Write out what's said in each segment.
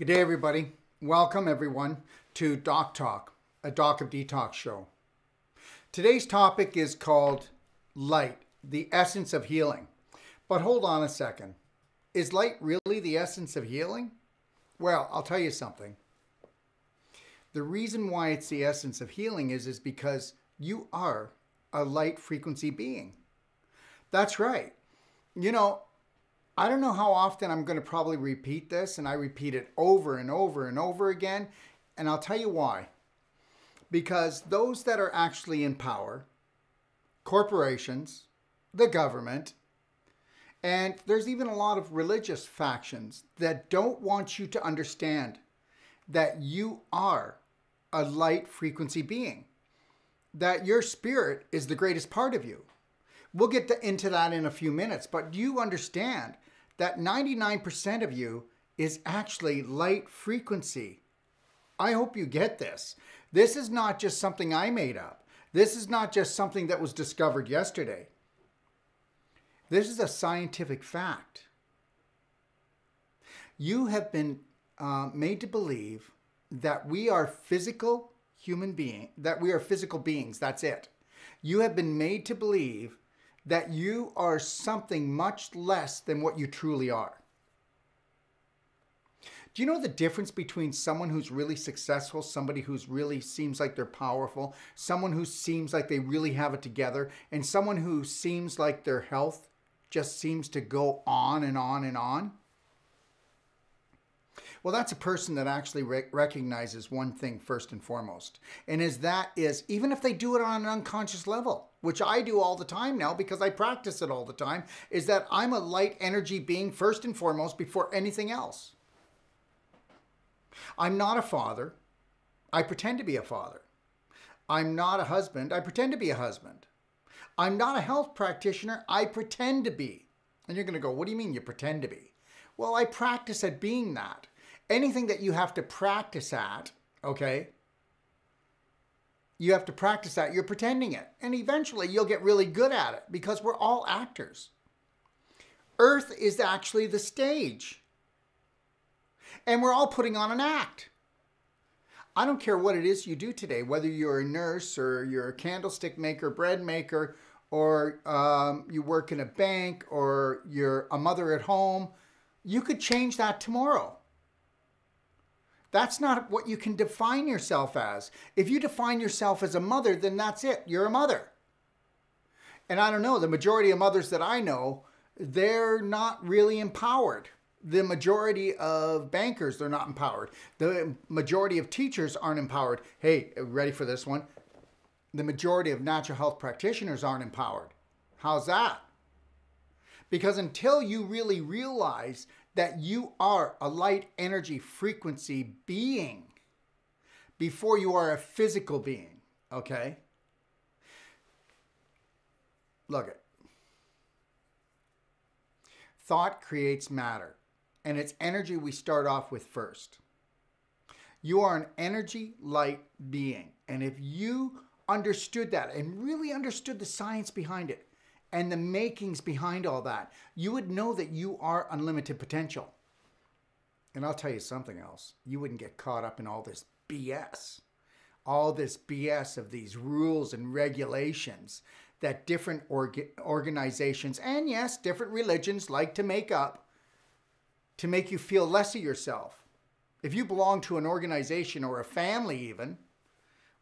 Good day, everybody. Welcome, everyone, to Doc Talk, a Doc of Detox show. Today's topic is called light, the essence of healing. But hold on a second. Is light really the essence of healing? Well, I'll tell you something. The reason why it's the essence of healing is because you are a light frequency being. That's right. You know, I don't know how often I'm going to probably repeat this, and I repeat it over and over and over again, and I'll tell you why. Because those that are actually in power, corporations, the government, and there's even a lot of religious factions that don't want you to understand that you are a light frequency being, that your spirit is the greatest part of you. We'll get into that in a few minutes, but you understand that 99% of you is actually light frequency. I hope you get this. This is not just something I made up. This is not just something that was discovered yesterday. This is a scientific fact. You have been made to believe that we are physical human beings, that we are physical beings. That's it. You have been made to believe that you are something much less than what you truly are. Do you know the difference between someone who's really successful, somebody who's really seems like they're powerful, someone who seems like they really have it together, and someone who seems like their health just seems to go on and on and on? Well, that's a person that actually recognizes one thing first and foremost. And that is, even if they do it on an unconscious level, which I do all the time now because I practice it all the time, is that I'm a light energy being first and foremost before anything else. I'm not a father. I pretend to be a father. I'm not a husband. I pretend to be a husband. I'm not a health practitioner. I pretend to be. And you're going to go, what do you mean you pretend to be? Well, I practice at being that. Anything that you have to practice at, okay, you have to practice at, you're pretending it. And eventually you'll get really good at it because we're all actors. Earth is actually the stage. And we're all putting on an act. I don't care what it is you do today, whether you're a nurse or you're a candlestick maker, bread maker, or you work in a bank, or you're a mother at home. You could change that tomorrow. That's not what you can define yourself as. If you define yourself as a mother, then that's it. You're a mother. And I don't know, the majority of mothers that I know, they're not really empowered. The majority of bankers, they're not empowered. The majority of teachers aren't empowered. Hey, ready for this one? The majority of natural health practitioners aren't empowered. How's that? Because until you really realize that you are a light energy frequency being before you are a physical being, okay? Look it. Thought creates matter, and it's energy we start off with first. You are an energy light being, and if you understood that and really understood the science behind it, and the makings behind all that, you would know that you are unlimited potential. And I'll tell you something else. You wouldn't get caught up in all this BS. All this BS of these rules and regulations that different organizations, and yes, different religions like to make up to make you feel less of yourself. If you belong to an organization or a family even,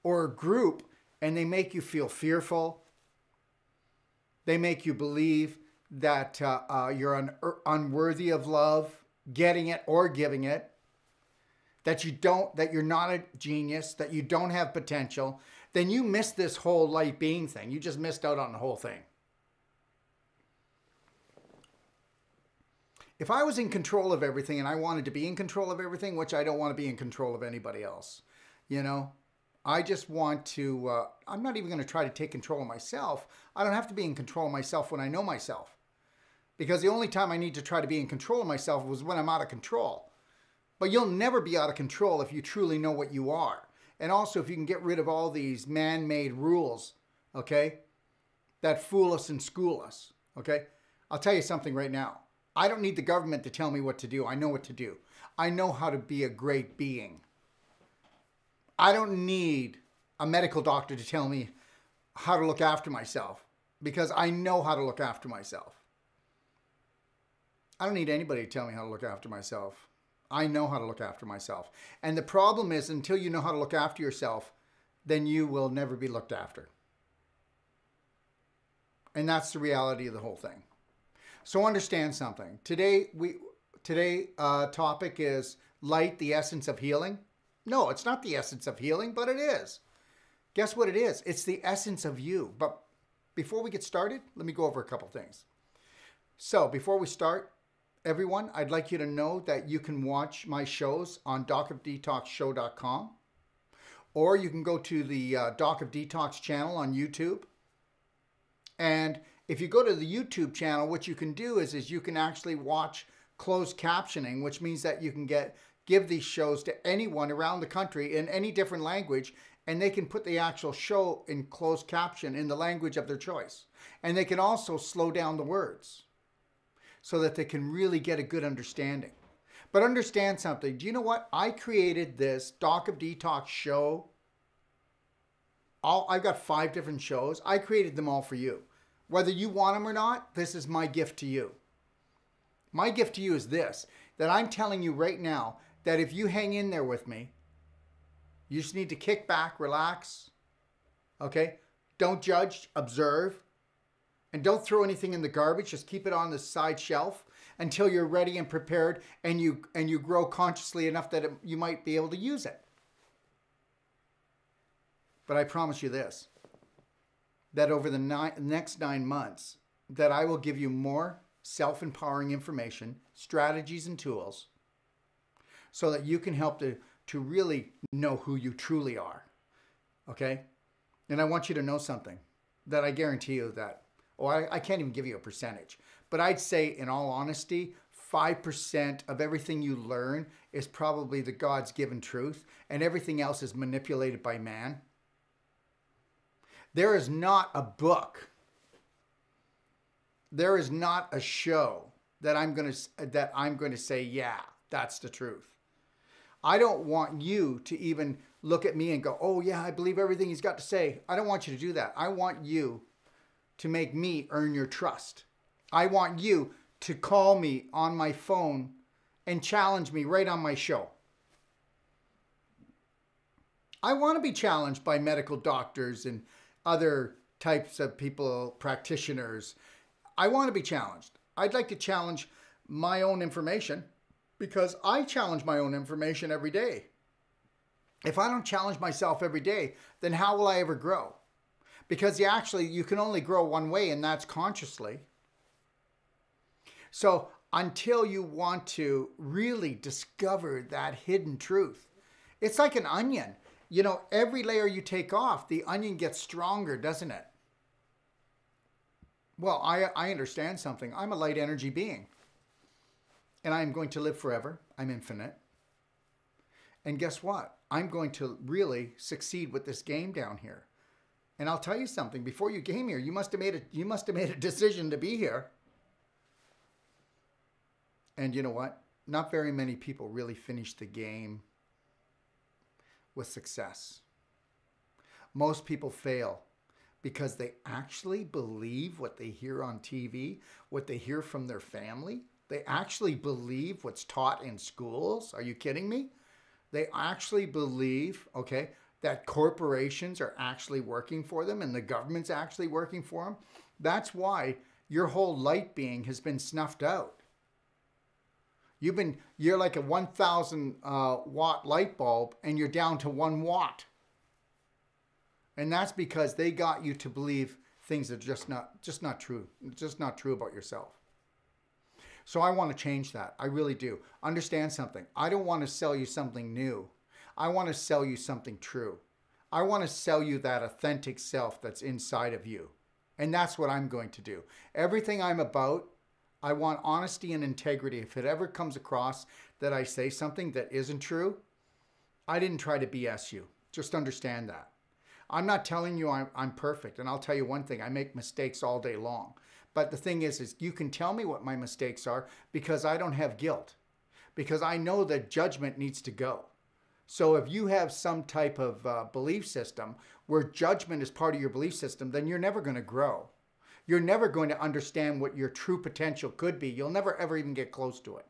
or a group, and they make you feel fearful, they make you believe that you're unworthy of love, getting it or giving it, that you're not a genius, that you don't have potential, then you missed this whole light being thing. You just missed out on the whole thing. If I was in control of everything and I wanted to be in control of everything, which I don't want to be in control of anybody else, you know, I just want to, I'm not even going to try to take control of myself. I don't have to be in control of myself when I know myself. Because the only time I need to try to be in control of myself was when I'm out of control. But you'll never be out of control if you truly know what you are. And also if you can get rid of all these man-made rules, okay, that fool us and school us, okay? I'll tell you something right now. I don't need the government to tell me what to do. I know what to do. I know how to be a great being. I don't need a medical doctor to tell me how to look after myself because I know how to look after myself. I don't need anybody to tell me how to look after myself. I know how to look after myself. And the problem is, until you know how to look after yourself, then you will never be looked after. And that's the reality of the whole thing. So understand something. Today topic is light, the essence of healing. No, it's not the essence of healing, but it is. Guess what it is? It's the essence of you. But before we get started, let me go over a couple things. So before we start, everyone, I'd like you to know that you can watch my shows on docofdetoxshow.com, or you can go to the Doc of Detox channel on YouTube. And if you go to the YouTube channel, what you can do is you can actually watch closed captioning, which means that you can give these shows to anyone around the country in any different language, and they can put the actual show in closed caption in the language of their choice. And they can also slow down the words so that they can really get a good understanding. But understand something. Do you know what? I created this Doc of Detox show. I've got 5 different shows. I created them all for you. Whether you want them or not, this is my gift to you. My gift to you is this, that I'm telling you right now that if you hang in there with me, you just need to kick back, relax, okay? Don't judge, observe, and don't throw anything in the garbage. Just keep it on the side shelf until you're ready and prepared and you grow consciously enough that you might be able to use it. But I promise you this, that over the next 9 months, that I will give you more self-empowering information, strategies, and tools so that you can help to really know who you truly are, okay? And I want you to know something, that I guarantee you that, I can't even give you a percentage, but I'd say in all honesty, 5% of everything you learn is probably the God's given truth, and everything else is manipulated by man. There is not a book, there is not a show that I'm going to say, yeah, that's the truth. I don't want you to even look at me and go, oh yeah, I believe everything he's got to say. I don't want you to do that. I want you to make me earn your trust. I want you to call me on my phone and challenge me right on my show. I want to be challenged by medical doctors and other types of people, practitioners. I want to be challenged. I'd like to challenge my own information because I challenge my own information every day. If I don't challenge myself every day, then how will I ever grow? Because you can only grow one way, and that's consciously. So until you want to really discover that hidden truth, it's like an onion. You know, every layer you take off, the onion gets stronger, doesn't it? Well, I understand something. I'm a light energy being. And I'm going to live forever. I'm infinite. And guess what? I'm going to really succeed with this game down here. And I'll tell you something. Before you came here, you must have made a decision to be here. And you know what? Not very many people really finish the game with success. Most people fail because they actually believe what they hear on TV, what they hear from their family. They actually believe what's taught in schools. Are you kidding me? They actually believe, okay, that corporations are actually working for them and the government's actually working for them. That's why your whole light being has been snuffed out. You're like a 1,000 watt light bulb and you're down to 1 watt. And that's because they got you to believe things that are just not true. Just not true about yourself. So I want to change that. I really do. Understand something. I don't want to sell you something new. I want to sell you something true. I want to sell you that authentic self that's inside of you. And that's what I'm going to do. Everything I'm about, I want honesty and integrity. If it ever comes across that I say something that isn't true, I didn't try to BS you. Just understand that. I'm not telling you I'm perfect. And I'll tell you one thing, I make mistakes all day long. But the thing is you can tell me what my mistakes are because I don't have guilt. because I know that judgment needs to go. So if you have some type of belief system where judgment is part of your belief system, then you're never going to grow. You're never going to understand what your true potential could be. You'll never ever even get close to it.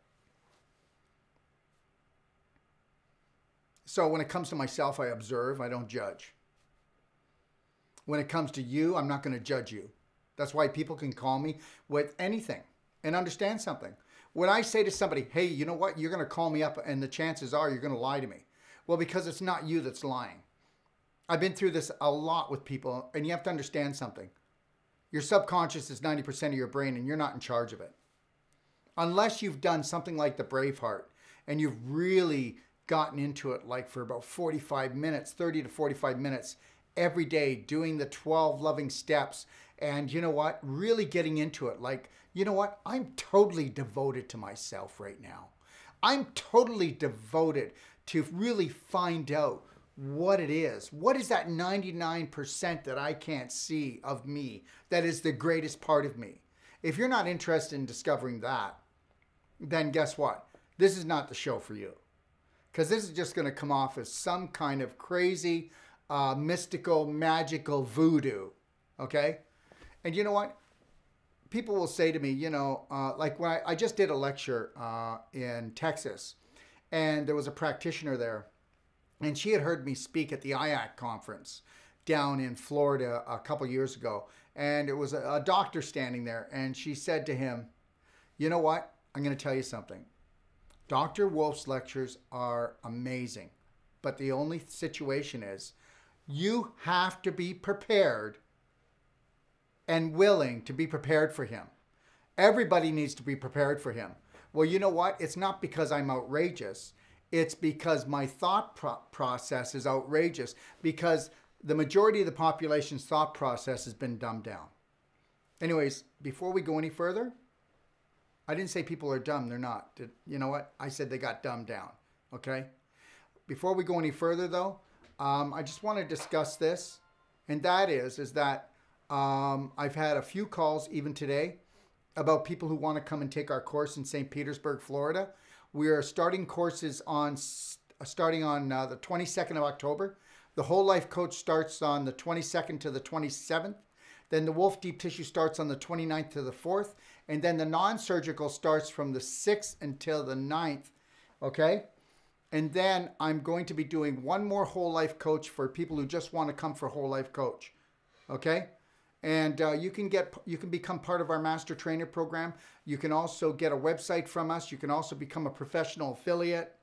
So when it comes to myself, I observe, I don't judge. When it comes to you, I'm not going to judge you. That's why people can call me with anything and understand something. When I say to somebody, hey, you know what? You're going to call me up and the chances are you're going to lie to me. Well, because it's not you that's lying. I've been through this a lot with people, and you have to understand something. Your subconscious is 90% of your brain, and you're not in charge of it. Unless you've done something like the Braveheart, and you've really gotten into it like for about 45 minutes, 30 to 45 minutes every day, doing the 12 loving steps, and you know what? Really getting into it. Like, you know what? I'm totally devoted to myself right now. I'm totally devoted to really find out what it is. What is that 99% that I can't see of me that is the greatest part of me? If you're not interested in discovering that, then guess what? This is not the show for you. Because this is just going to come off as some kind of crazy, mystical, magical voodoo. Okay? And you know what? People will say to me, you know, like when I just did a lecture in Texas, and there was a practitioner there, and she had heard me speak at the IAC conference down in Florida a couple years ago. And it was a doctor standing there, and she said to him, you know what? I'm going to tell you something. Dr. Wolf's lectures are amazing, but the only situation is you have to be prepared and willing to be prepared for him. Everybody needs to be prepared for him. Well, you know what? It's not because I'm outrageous. It's because my thought process is outrageous, because the majority of the population's thought process has been dumbed down. Anyways, before we go any further, I didn't say people are dumb. They're not. You know what? I said they got dumbed down. Okay? Before we go any further, though, I just want to discuss this. And that is that I've had a few calls even today about people who want to come and take our course in St. Petersburg, Florida. We are starting courses starting on the 22nd of October. The Whole Life Coach starts on the 22nd to the 27th. Then the Wolf Deep Tissue starts on the 29th to the 4th. And then the non-surgical starts from the 6th until the 9th. Okay? And then I'm going to be doing one more Whole Life Coach for people who just want to come for Whole Life Coach. Okay? And you can become part of our Master Trainer program. You can also get a website from us. You can also become a professional affiliate.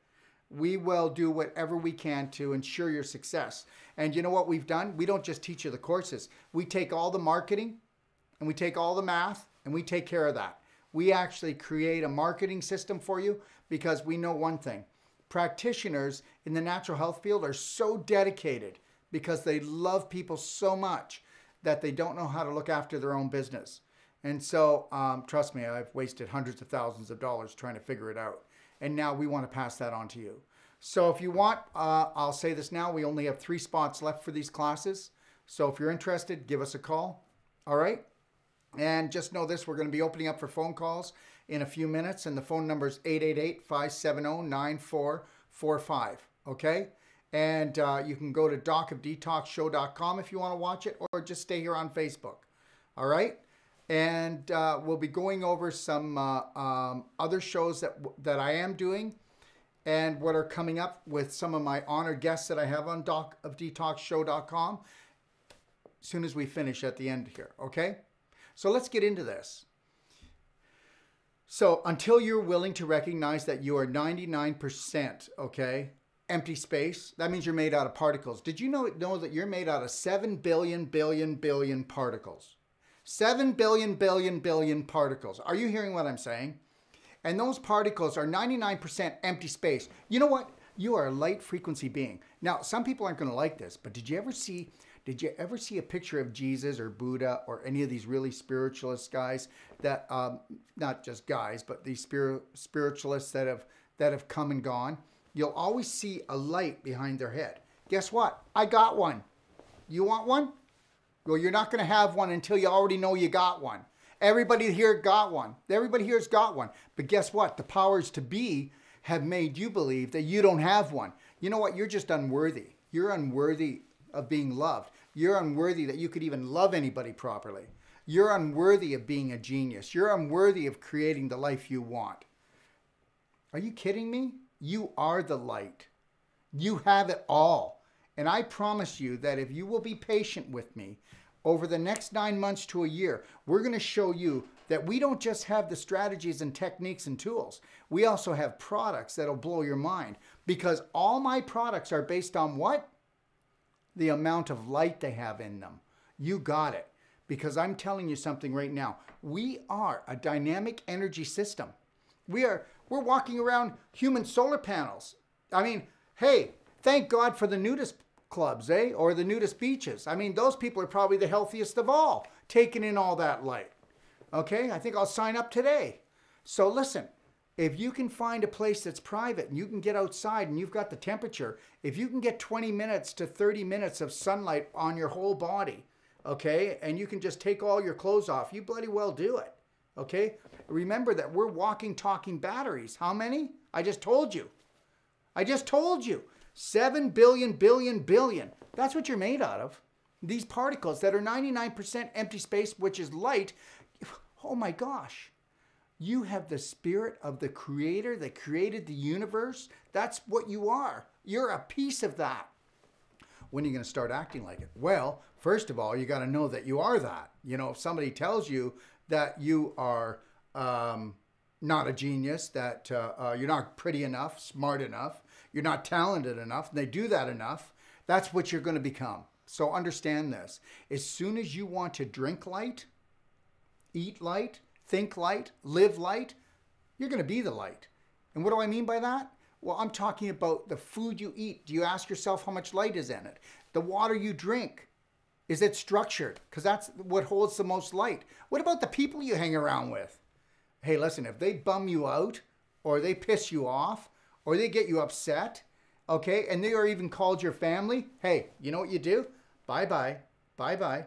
We will do whatever we can to ensure your success. And you know what we've done? We don't just teach you the courses. We take all the marketing and we take all the math and we take care of that. We actually create a marketing system for you because we know one thing. Practitioners in the natural health field are so dedicated because they love people so much that they don't know how to look after their own business. And so, trust me, I've wasted hundreds of thousands of dollars trying to figure it out. And now we want to pass that on to you. So if you want, I'll say this now, we only have 3 spots left for these classes. So if you're interested, give us a call. All right? And just know this, we're going to be opening up for phone calls in a few minutes. And the phone number is 888-570-9445. Okay? And you can go to docofdetoxshow.com if you want to watch it, or just stay here on Facebook. All right? And we'll be going over some other shows that I am doing and what are coming up with some of my honored guests that I have on docofdetoxshow.com as soon as we finish at the end here. Okay? So let's get into this. So until you're willing to recognize that you are 99%, okay, empty space, that means you're made out of particles. Did you know that you're made out of 7 billion particles? 7 billion particles. Are you hearing what I'm saying? And those particles are 99% empty space. You know what? You are a light frequency being. Now, some people aren't going to like this, but did you ever see a picture of Jesus or Buddha or any of these really spiritualist guys that, not just guys, but these spiritualists that have come and gone? You'll always see a light behind their head. Guess what? I got one. You want one? Well, you're not going to have one until you already know you got one. Everybody here got one. Everybody here's got one. But guess what? The powers to be have made you believe that you don't have one. You know what? You're just unworthy. You're unworthy of being loved. You're unworthy that you could even love anybody properly. You're unworthy of being a genius. You're unworthy of creating the life you want. Are you kidding me? You are the light. You have it all. And I promise you that if you will be patient with me, over the next 9 months to a year, we're going to show you that we don't just have the strategies and techniques and tools. We also have products that'll blow your mind, because all my products are based on what? The amount of light they have in them. You got it. Because I'm telling you something right now. We are a dynamic energy system. We're walking around human solar panels. I mean, hey, thank God for the nudist clubs, eh? Or the nudist beaches. I mean, those people are probably the healthiest of all, taking in all that light. Okay, I think I'll sign up today. So listen, if you can find a place that's private and you can get outside and you've got the temperature, if you can get 20 minutes to 30 minutes of sunlight on your whole body, okay, and you can just take all your clothes off, you bloody well do it. Okay, remember that we're walking, talking batteries. How many? I just told you. 7 billion. That's what you're made out of. These particles that are 99% empty space, which is light. Oh my gosh. You have the spirit of the creator that created the universe. That's what you are. You're a piece of that. When are you going to start acting like it? Well, first of all, you got to know that you are that. You know, if somebody tells you that you are not a genius, that you're not pretty enough, smart enough, you're not talented enough, and they do that enough, that's what you're going to become. So understand this. As soon as you want to drink light, eat light, think light, live light, you're going to be the light. And what do I mean by that? Well, I'm talking about the food you eat. Do you ask yourself how much light is in it? The water you drink, is it structured? Because that's what holds the most light. What about the people you hang around with? Hey, listen, if they bum you out, or they piss you off, or they get you upset, okay, and they are even called your family, hey, you know what you do? Bye-bye, bye-bye.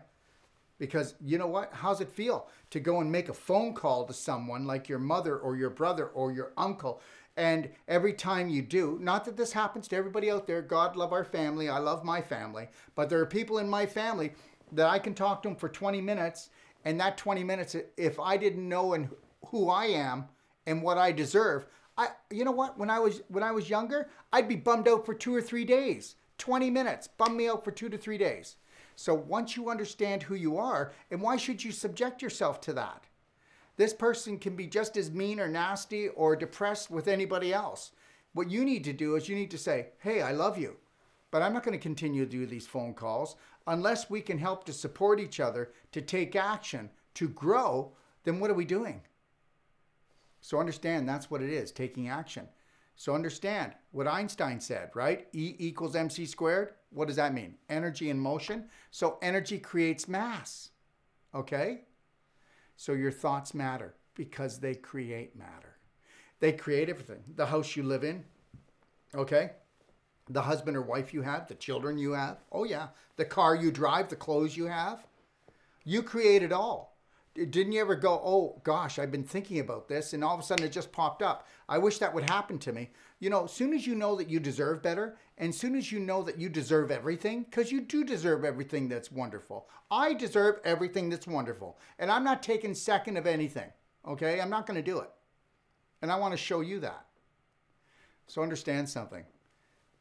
Because you know what? How's it feel to go and make a phone call to someone like your mother or your brother or your uncle? And every time you do, not that this happens to everybody out there, God love our family, I love my family, but there are people in my family that I can talk to them for 20 minutes, and that 20 minutes, if I didn't know and who I am and what I deserve, you know what? When I was younger, I'd be bummed out for 2 or 3 days. 20 minutes, bum me out for 2 to 3 days. So once you understand who you are, and why should you subject yourself to that? This person can be just as mean or nasty or depressed with anybody else. What you need to do is you need to say, hey, I love you, but I'm not going to continue to do these phone calls unless we can help to support each other, to take action, to grow. Then what are we doing? So understand that's what it is, taking action. So understand what Einstein said, right? E equals mc squared. What does that mean? Energy in motion. So energy creates mass, okay? So your thoughts matter because they create matter. They create everything. The house you live in, okay? The husband or wife you have, the children you have. Oh yeah, the car you drive, the clothes you have. You create it all. Didn't you ever go, oh gosh, I've been thinking about this, and all of a sudden it just popped up. I wish that would happen to me. You know, as soon as you know that you deserve better, and as soon as you know that you deserve everything, because you do deserve everything that's wonderful. I deserve everything that's wonderful. And I'm not taking second of anything, okay? I'm not going to do it. And I want to show you that. So understand something.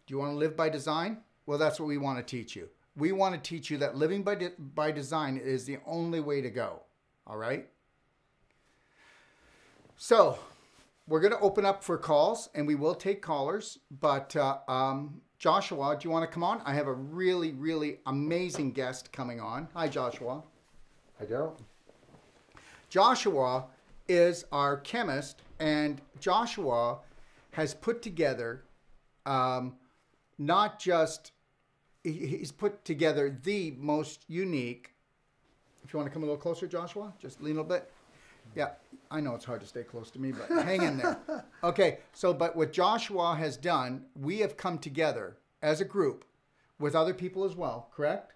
Do you want to live by design? Well, that's what we want to teach you. We want to teach you that living by design is the only way to go. All right. So we're going to open up for calls, and we will take callers. But Joshua, do you want to come on? I have a really, really amazing guest coming on. Hi, Joshua. I don't. Joshua is our chemist, and Joshua has put together not just, he's put together the most unique. If you want to come a little closer, Joshua, just lean a little bit. Yeah, I know it's hard to stay close to me, but hang in there. Okay, so but what Joshua has done, we have come together as a group with other people as well, correct?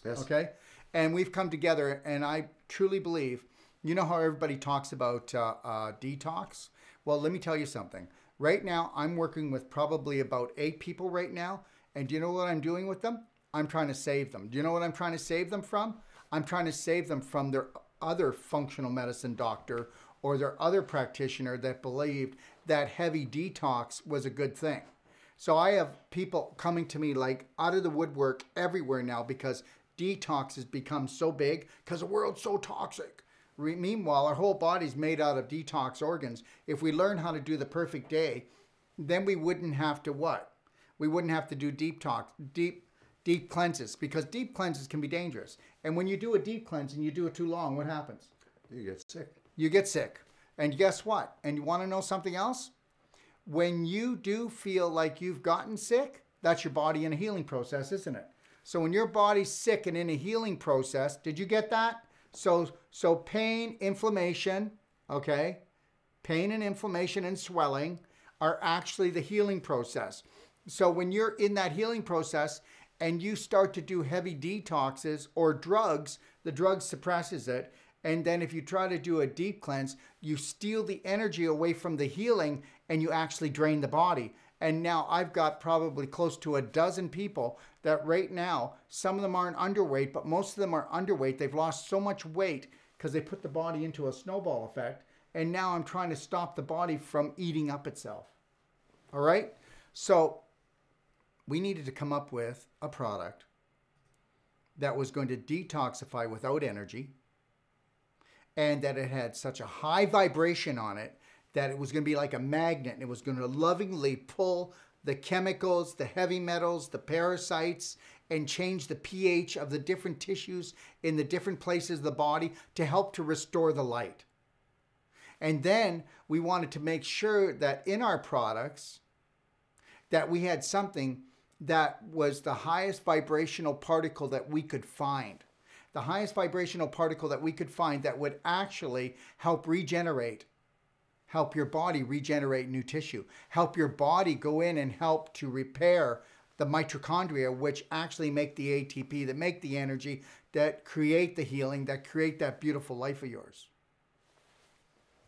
Yes. Okay, and we've come together, and I truly believe, you know how everybody talks about detox? Well, let me tell you something. Right now, I'm working with probably about 8 people right now. And do you know what I'm doing with them? I'm trying to save them. Do you know what I'm trying to save them from? I'm trying to save them from their other functional medicine doctor or their other practitioner that believed that heavy detox was a good thing. So I have people coming to me like out of the woodwork everywhere now because detox has become so big because the world's so toxic. Meanwhile, our whole body's made out of detox organs. If we learn how to do the perfect day, then we wouldn't have to what? We wouldn't have to do deep cleanses, because deep cleanses can be dangerous. And when you do a deep cleanse and you do it too long, what happens? You get sick. You get sick. And guess what? And you want to know something else? When you do feel like you've gotten sick, that's your body in a healing process, isn't it? So when your body's sick and in a healing process, did you get that? So pain, inflammation, okay? Pain and inflammation and swelling are actually the healing process. So when you're in that healing process and you start to do heavy detoxes or drugs, the drug suppresses it. And then if you try to do a deep cleanse, you steal the energy away from the healing and you actually drain the body. And now I've got probably close to a dozen people that right now, some of them aren't underweight, but most of them are underweight. They've lost so much weight because they put the body into a snowball effect. And now I'm trying to stop the body from eating up itself. All right? So we needed to come up with a product that was going to detoxify without energy, and that it had such a high vibration on it that it was going to be like a magnet, and it was going to lovingly pull the chemicals, the heavy metals, the parasites, and change the pH of the different tissues in the different places of the body to help to restore the light. And then we wanted to make sure that in our products that we had something that was the highest vibrational particle that we could find. The highest vibrational particle that we could find that would actually help regenerate, help your body regenerate new tissue, help your body go in and help to repair the mitochondria, which actually make the ATP, that make the energy, that create the healing, that create that beautiful life of yours.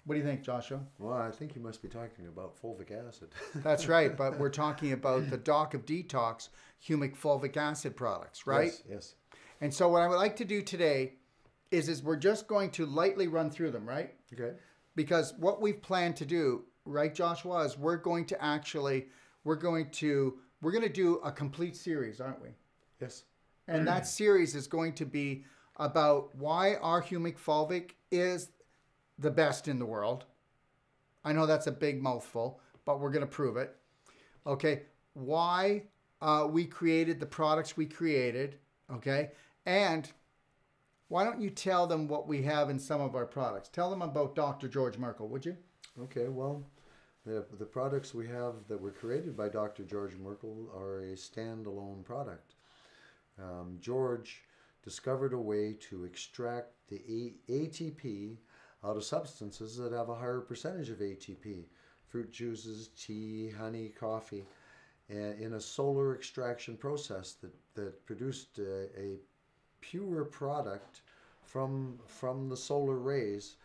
What do you think, Joshua? Well, I think you must be talking about fulvic acid. That's right, but we're talking about the Doc of Detox Humic fulvic acid products, right? Yes, yes. And so what I would like to do today is we're just going to lightly run through them, right? Okay. Because what we've planned to do, right, Joshua, is we're going to do a complete series, aren't we? Yes. And that series is going to be about why our Humic fulvic is the best in the world. I know that's a big mouthful, but we're going to prove it. Okay. Why we created the products we created. Okay. And why don't you tell them what we have in some of our products? Tell them about Dr. George Merkel, would you? Okay, well, the products we have that were created by Dr. George Merkel are a standalone product. George discovered a way to extract the ATP out of substances that have a higher percentage of ATP. Fruit juices, tea, honey, coffee, and in a solar extraction process that produced a pure product from the solar rays,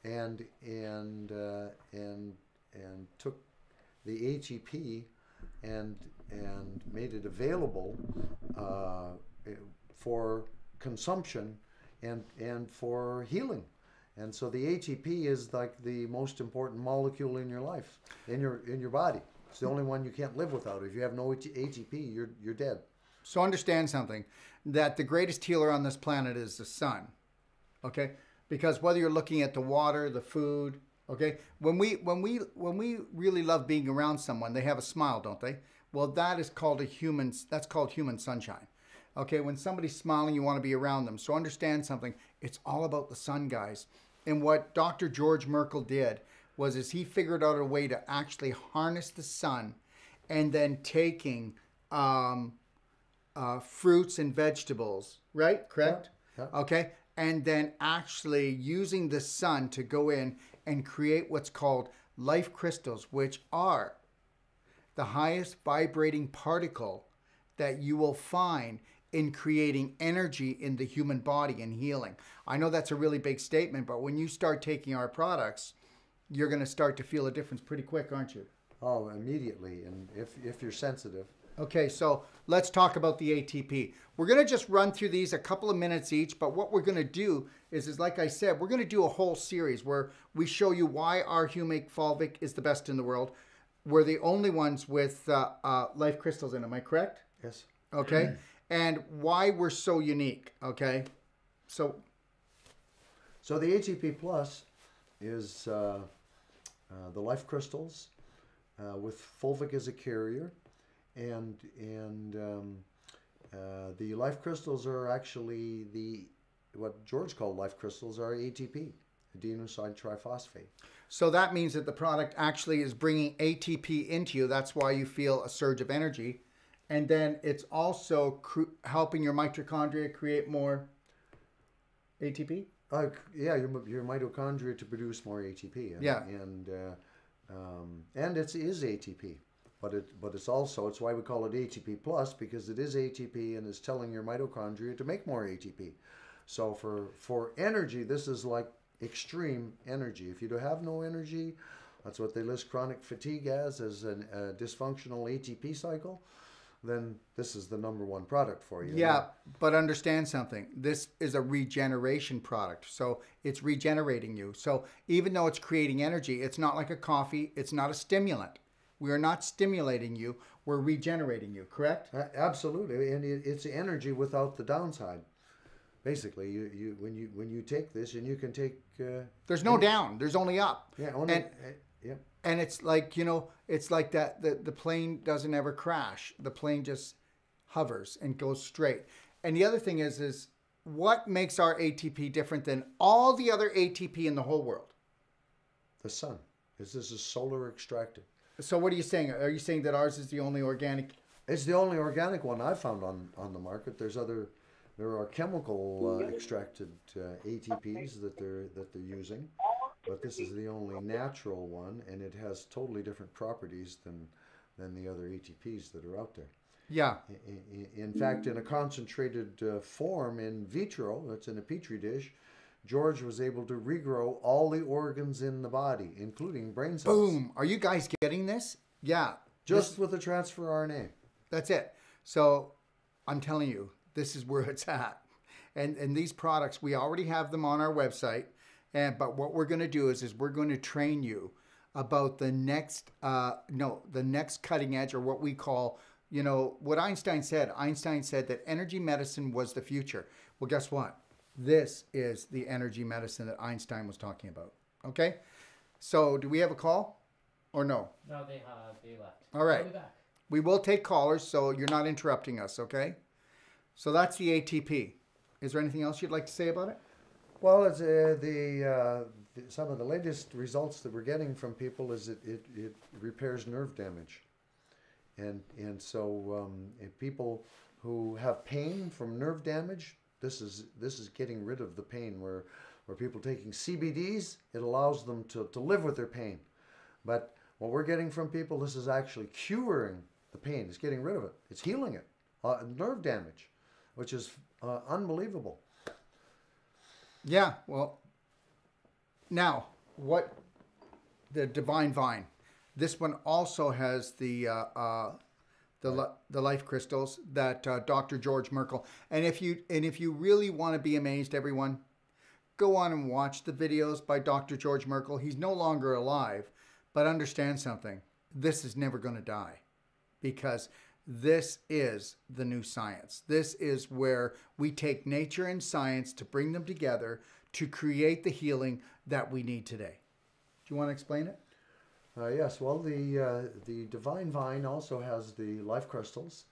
and took the ATP and made it available for consumption and for healing. And so the ATP is like the most important molecule in your life, in your body. It's the only one you can't live without. If you have no ATP, you're dead. So understand something, that the greatest healer on this planet is the sun. Okay? Because whether you're looking at the water, the food, okay? When we really love being around someone, they have a smile, don't they? Well, that's called human sunshine. Okay, when somebody's smiling, you want to be around them. So understand something. It's all about the sun, guys. And what Dr. George Merkel did was he figured out a way to actually harness the sun, and then taking fruits and vegetables, right? Correct? Yeah. Okay. And then actually using the sun to go in and create what's called life crystals, which are the highest vibrating particle that you will find in creating energy in the human body and healing. I know that's a really big statement, but when you start taking our products, you're going to start to feel a difference pretty quick, aren't you? Oh, immediately, and if you're sensitive. Okay, so let's talk about the ATP. We're going to just run through these a couple of minutes each, but what we're going to do is like I said, we're going to do a whole series where we show you why our Humic Fulvic is the best in the world. We're the only ones with life crystals in, am I correct? Yes. Okay, and why we're so unique, okay? So the ATP Plus is the life crystals with Fulvic as a carrier. And the life crystals are actually what George called life crystals are ATP, adenosine triphosphate. So that means that the product actually is bringing ATP into you. That's why you feel a surge of energy. And then it's also helping your mitochondria create more ATP? Yeah, your mitochondria to produce more ATP. And it is ATP. But it's also, it's why we call it ATP plus, because it is ATP and is telling your mitochondria to make more ATP. So for energy, this is like extreme energy. If you have no energy, that's what they list chronic fatigue as a dysfunctional ATP cycle, then this is the #1 product for you. Yeah, but understand something. This is a regeneration product. So it's regenerating you. So even though it's creating energy, it's not like a coffee. It's not a stimulant. We are not stimulating you. We're regenerating you, correct? Absolutely, and it's energy without the downside. Basically, when you take this, and you can take. There's no down. There's only up. Yeah, only. And it's like, it's like that. The plane doesn't ever crash. The plane just hovers and goes straight. And the other thing is what makes our ATP different than all the other ATP in the whole world? The sun. This is solar extracted. So what are you saying? Are you saying that ours is the only organic? It's the only organic one I've found on the market. There are chemical extracted ATPs that they're using, but this is the only natural one, and it has totally different properties than the other ATPs that are out there. Yeah. In fact, in a concentrated form in vitro, that's in a petri dish, George was able to regrow all the organs in the body, including brain cells. Boom. Are you guys getting this? Yeah. Just with the transfer RNA. That's it. So I'm telling you, this is where it's at. And these products, we already have them on our website. But what we're going to do is we're going to train you about the next cutting edge, or what we call, what Einstein said. Einstein said that energy medicine was the future. Well, guess what? This is the energy medicine that Einstein was talking about. Okay? So do we have a call or no? No, they left. All right. I'll be back. We will take callers, so you're not interrupting us, okay? So that's the ATP. Is there anything else you'd like to say about it? Well, it's some of the latest results that we're getting from people is it repairs nerve damage. And so if people who have pain from nerve damage, this is getting rid of the pain. Where people taking CBDs, it allows them to live with their pain. But what we're getting from people, this is actually curing the pain. It's getting rid of it. It's healing it. Nerve damage, which is unbelievable. Yeah, well, now, the Divine Vine. This one also has the life crystals that Dr. George Merkel. And if you really want to be amazed, everyone, go on and watch the videos by Dr. George Merkel. He's no longer alive, but understand something. This is never going to die, because this is the new science. This is where we take nature and science to bring them together to create the healing that we need today. Do you want to explain it? Yes. Well, the Divine Vine also has the life crystals,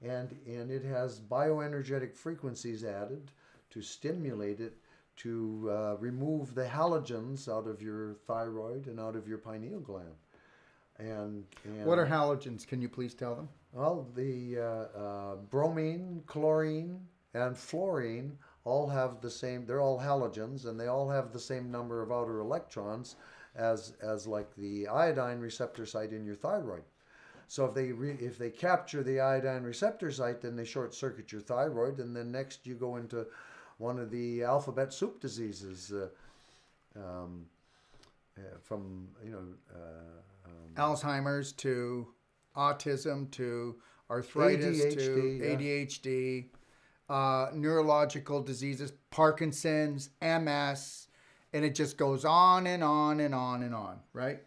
and it has bioenergetic frequencies added to stimulate it to remove the halogens out of your thyroid and out of your pineal gland. And what are halogens? Can you please tell them? Well, the bromine, chlorine, and fluorine all have the same. They're all halogens, and they all have the same number of outer electrons as like the iodine receptor site in your thyroid. So if they capture the iodine receptor site, then they short circuit your thyroid, and then next you go into one of the alphabet soup diseases from Alzheimer's to autism to arthritis to ADHD, neurological diseases, Parkinson's, MS, and it just goes on and on and on and on, right?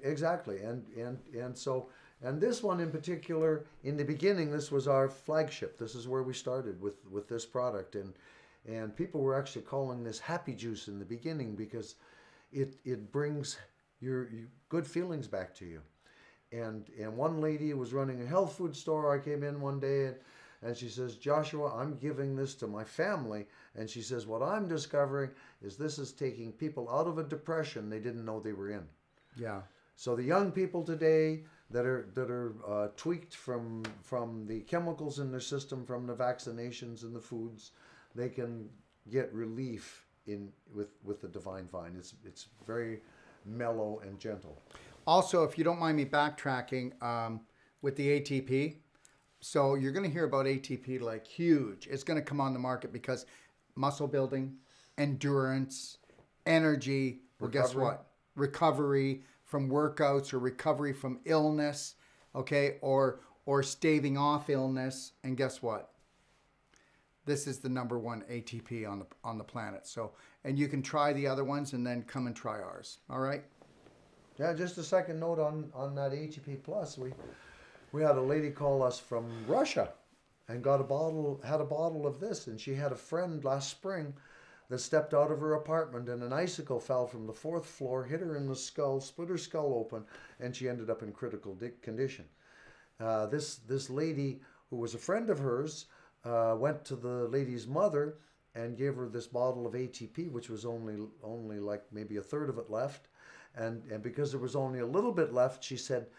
Exactly. And so, and this one in particular, in the beginning, this was our flagship. This is where we started with this product. And people were actually calling this happy juice in the beginning because it brings your good feelings back to you. And one lady was running a health food store. I came in one day and she says, Joshua, I'm giving this to my family. And she says, what I'm discovering is this is taking people out of a depression they didn't know they were in. Yeah. So the young people today that are tweaked from the chemicals in their system, from the vaccinations and the foods, they can get relief with the Divine Vine. It's very mellow and gentle. Also, if you don't mind me backtracking, with the ATP, so you're going to hear about ATP like huge. It's going to come on the market because muscle building, endurance, energy. Well, guess what? Recovery from workouts or recovery from illness, okay, or staving off illness. And guess what? This is the #1 ATP on the planet. So, and you can try the other ones and then come and try ours. All right. Yeah, just a second note on that ATP Plus. We had a lady call us from Russia and had a bottle of this, and she had a friend last spring that stepped out of her apartment and an icicle fell from the 4th floor, hit her in the skull, split her skull open, and she ended up in critical condition. This lady, who was a friend of hers, went to the lady's mother and gave her this bottle of ATP, which was only like maybe a third of it left. And because there was only a little bit left, she said,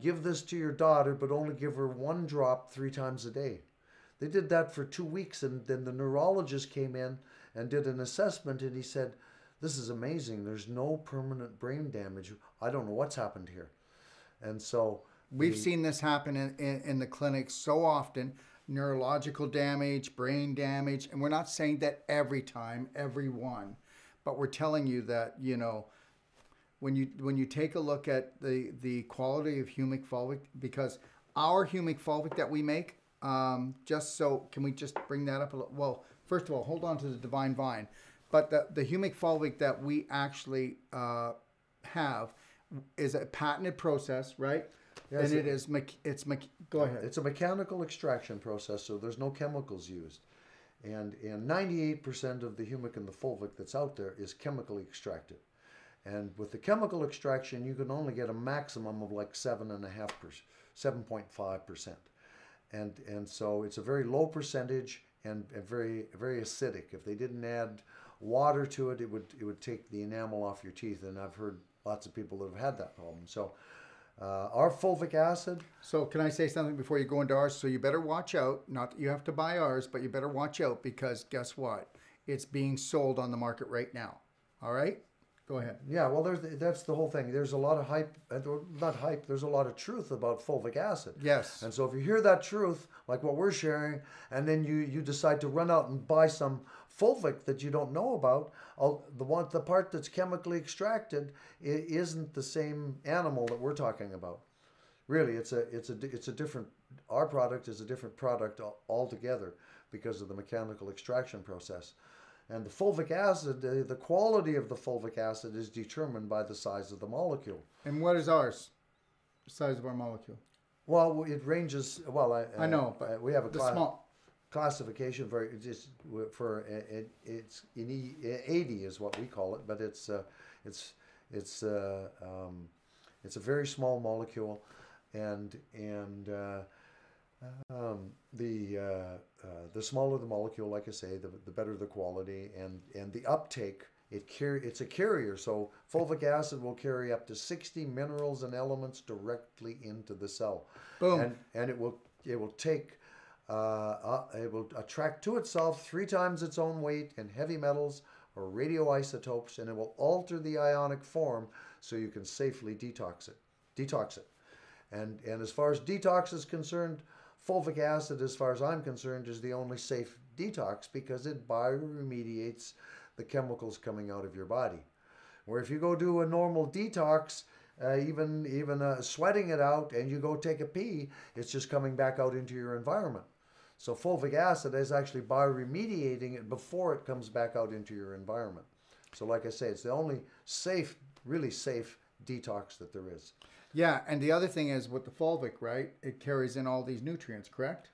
give this to your daughter, but only give her 1 drop 3 times a day. They did that for 2 weeks, and then the neurologist came in and did an assessment, and he said, this is amazing. There's no permanent brain damage. I don't know what's happened here. And so we've seen this happen in the clinic so often. Neurological damage, brain damage, and we're not saying that every time, everyone, but we're telling you that, you know, when you take a look at the quality of Humic Fulvic, because our Humic Fulvic that we make, just so, can we just bring that up a little? Well, first of all, hold on to the Divine Vine, but the Humic Fulvic that we actually have is a patented process, right? Yes, and go ahead. It's a mechanical extraction process, so there's no chemicals used. And 98% of the humic and the fulvic that's out there is chemically extracted. And with the chemical extraction, you can only get a maximum of like 7.5%. And so it's a very low percentage and very, very acidic. If they didn't add water to it, it would take the enamel off your teeth. And I've heard lots of people that have had that problem. So our fulvic acid. So can I say something before you go into ours? So you better watch out. Not that you have to buy ours, but you better watch out because guess what? It's being sold on the market right now. All right? Go ahead. Yeah, well, that's the whole thing. There's a lot of hype, not hype, there's a lot of truth about fulvic acid. Yes. And so if you hear that truth, like what we're sharing, and then you decide to run out and buy some fulvic that you don't know about, the part that's chemically extracted isn't the same animal that we're talking about. Really, it's a different, our product is a different product altogether because of the mechanical extraction process. And the fulvic acid, the quality of the fulvic acid is determined by the size of the molecule. And what is ours? The size of our molecule? Well, it ranges. Well, I know, but we have a small classification for it's in 80 is what we call it, but it's a very small molecule, and the smaller the molecule, like I say, the better the quality and the uptake. It's a carrier, so fulvic acid will carry up to 60 minerals and elements directly into the cell. Boom. And it will attract to itself 3 times its own weight in heavy metals or radioisotopes, and it will alter the ionic form so you can safely detox it. And as far as detox is concerned, fulvic acid, as far as I'm concerned, is the only safe detox because it bioremediates the chemicals coming out of your body. Where if you go do a normal detox, even sweating it out, and you go take a pee, it's just coming back out into your environment. So fulvic acid is actually bioremediating it before it comes back out into your environment. So like I say, it's the only safe, really safe detox that there is. Yeah, and the other thing is with the fulvic, right? It carries in all these nutrients, correct?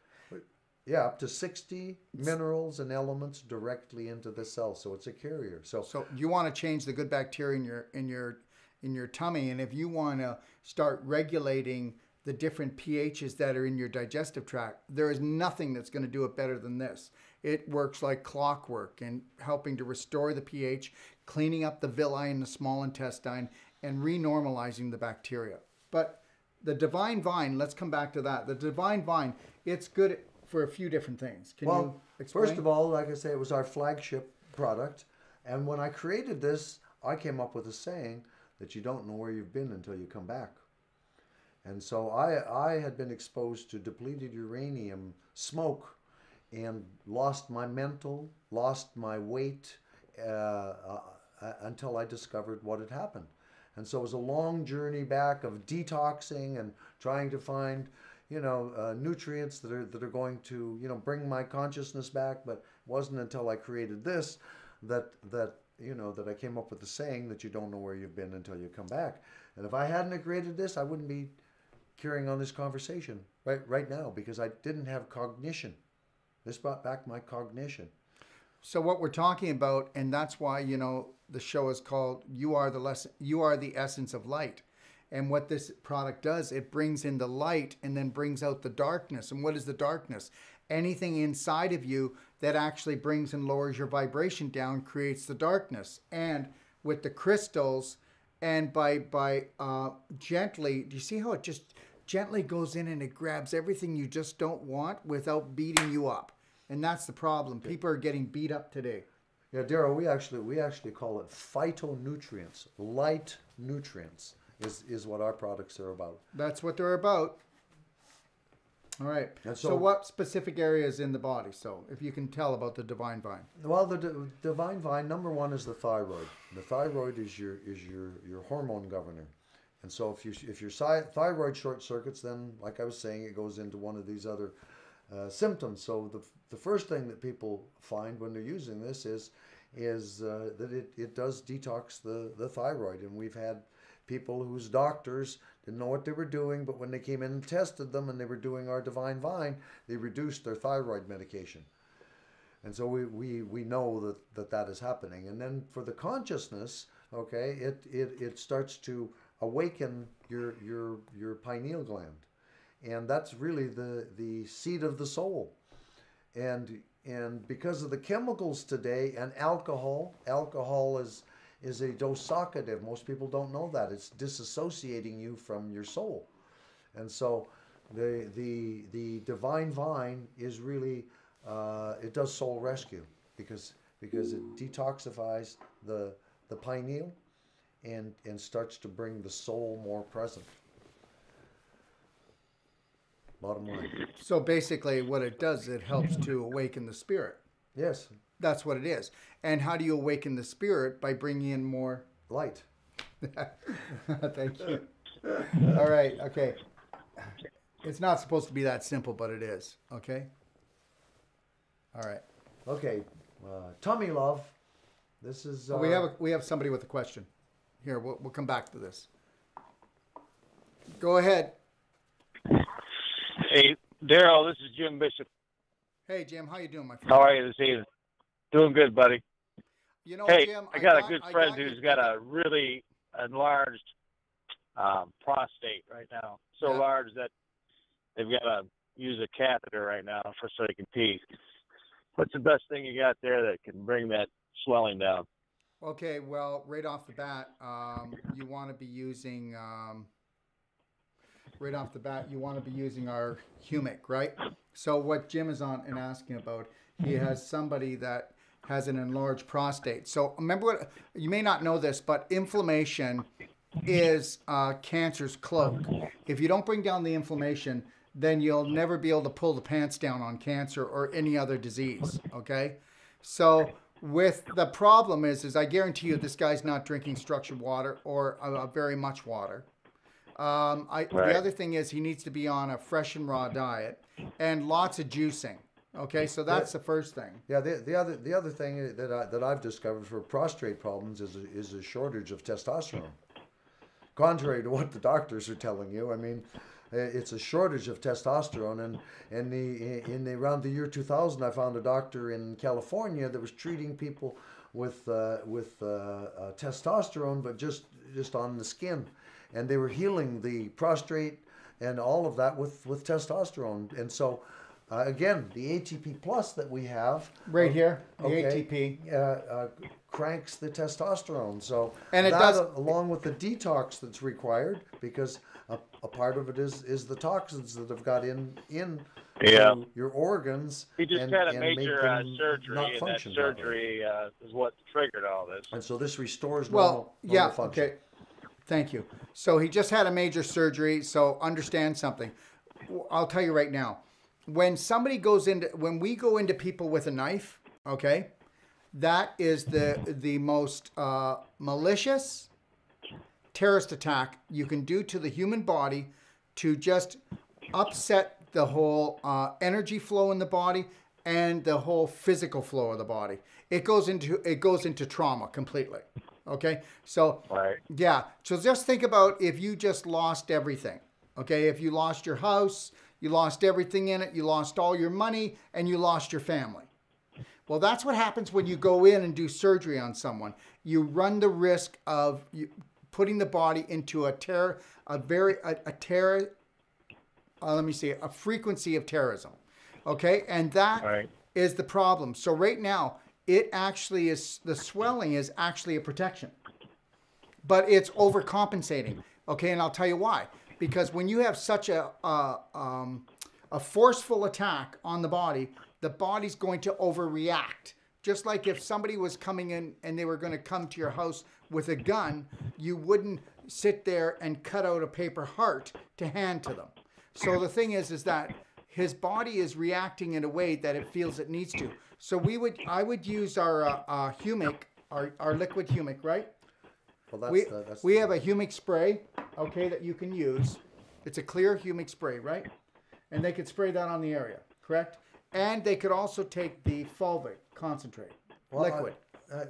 Yeah, up to 60 minerals and elements directly into the cell, so it's a carrier. So you want to change the good bacteria in your tummy, and if you want to start regulating the different pHs that are in your digestive tract, there is nothing that's going to do it better than this. It works like clockwork in helping to restore the pH, cleaning up the villi in the small intestine, and renormalizing the bacteria. But the Divine Vine, let's come back to that. The Divine Vine, it's good for a few different things. Can you explain? First of all, like I say, it was our flagship product. And when I created this, I came up with a saying that you don't know where you've been until you come back. And so I had been exposed to depleted uranium smoke and lost my mental, lost my weight until I discovered what had happened. And so it was a long journey back of detoxing and trying to find, nutrients that are going to, bring my consciousness back. But it wasn't until I created this that I came up with the saying that you don't know where you've been until you come back. And if I hadn't created this, I wouldn't be carrying on this conversation right now, because I didn't have cognition. This brought back my cognition. So what we're talking about, and that's why, the show is called You Are the Essence of Light. And what this product does, it brings in the light and then brings out the darkness. And what is the darkness? Anything inside of you that actually brings and lowers your vibration down creates the darkness. And with the crystals, and by gently, do you see how it just gently goes in and it grabs everything you just don't want without beating you up? And that's the problem. People are getting beat up today. Yeah, Daryl, we actually call it phytonutrients. Light nutrients is what our products are about. That's what they're about. All right. So what specific areas in the body? So if you can tell about the Divine Vine. Well, the Divine Vine, number one is the thyroid. The thyroid is your hormone governor. And so if your thyroid short circuits, then like I was saying, it goes into one of these other symptoms. So the first thing that people find when they're using this is that it does detox the thyroid. And we've had people whose doctors didn't know what they were doing, but when they came in and tested them and they were doing our Divine Vine, they reduced their thyroid medication. And so we know that is happening. And then for the consciousness, okay, it starts to awaken your pineal gland. And that's really the seat of the soul. And because of the chemicals today and alcohol is a dissociative. Most people don't know that. It's disassociating you from your soul. And so the Divine Vine is really, it does soul rescue because it detoxifies the pineal and starts to bring the soul more present. Bottom line. So basically what it does, it helps to awaken the spirit. Yes. That's what it is. And how do you awaken the spirit? By bringing in more light. Thank you. All right. Okay. It's not supposed to be that simple, but it is. Okay. All right. Okay. Tummy love. This is. We have somebody with a question. Here, we'll come back to this. Go ahead. Hey, Daryl. This is Jim Bishop. Hey, Jim. How you doing, my friend? How are you this evening? Doing good, buddy. You know, hey, Jim, I got a good friend who's got a really enlarged prostate right now. So large that they've got to use a catheter right now so they can pee. What's the best thing you got there that can bring that swelling down? Okay, well, right off the bat, you want to be using our Humic, right? So what Jim is on and asking about, he has somebody that has an enlarged prostate. So remember what, you may not know this, but inflammation is cancer's cloak. If you don't bring down the inflammation, then you'll never be able to pull the pants down on cancer or any other disease, okay? So with the problem is I guarantee you this guy's not drinking structured water or very much water, The other thing is he needs to be on a fresh and raw diet and lots of juicing. Okay, so that's the first thing. Yeah, the other thing that I've discovered for prostate problems is a shortage of testosterone. Contrary to what the doctors are telling you, I mean, it's a shortage of testosterone, and in around the year 2000, I found a doctor in California that was treating people with testosterone, but just on the skin, and they were healing the prostate and all of that with testosterone, and so. Again, the ATP Plus that we have right here, the ATP cranks the testosterone. So, and it does along with the detox that's required, because a part of it is the toxins that have got in your organs. He just had a major surgery, and that surgery is what triggered all this. And so this restores normal function. Okay. Thank you. So he just had a major surgery. So understand something. I'll tell you right now. When we go into people with a knife, okay, that is the most malicious terrorist attack you can do to the human body to just upset the whole energy flow in the body and the whole physical flow of the body. It goes into trauma completely. Okay, so yeah, so just think about if you just lost everything. Okay, if you lost your house. You lost everything in it. You lost all your money and you lost your family. Well, that's what happens when you go in and do surgery on someone. You run the risk of putting the body into a frequency of terrorism. Okay. And that is the problem. So right now it actually is, the swelling is actually a protection, but it's overcompensating. Okay. And I'll tell you why. Because when you have such a forceful attack on the body's going to overreact. Just like if somebody was coming in and they were going to come to your house with a gun, you wouldn't sit there and cut out a paper heart to hand to them. So the thing is that his body is reacting in a way that it feels it needs to. So I would use our Humic, our liquid Humic, right? Well, we have a Humic spray, okay, that you can use. It's a clear Humic spray, right? And they could spray that on the area, correct? And they could also take the Fulvic concentrate, liquid.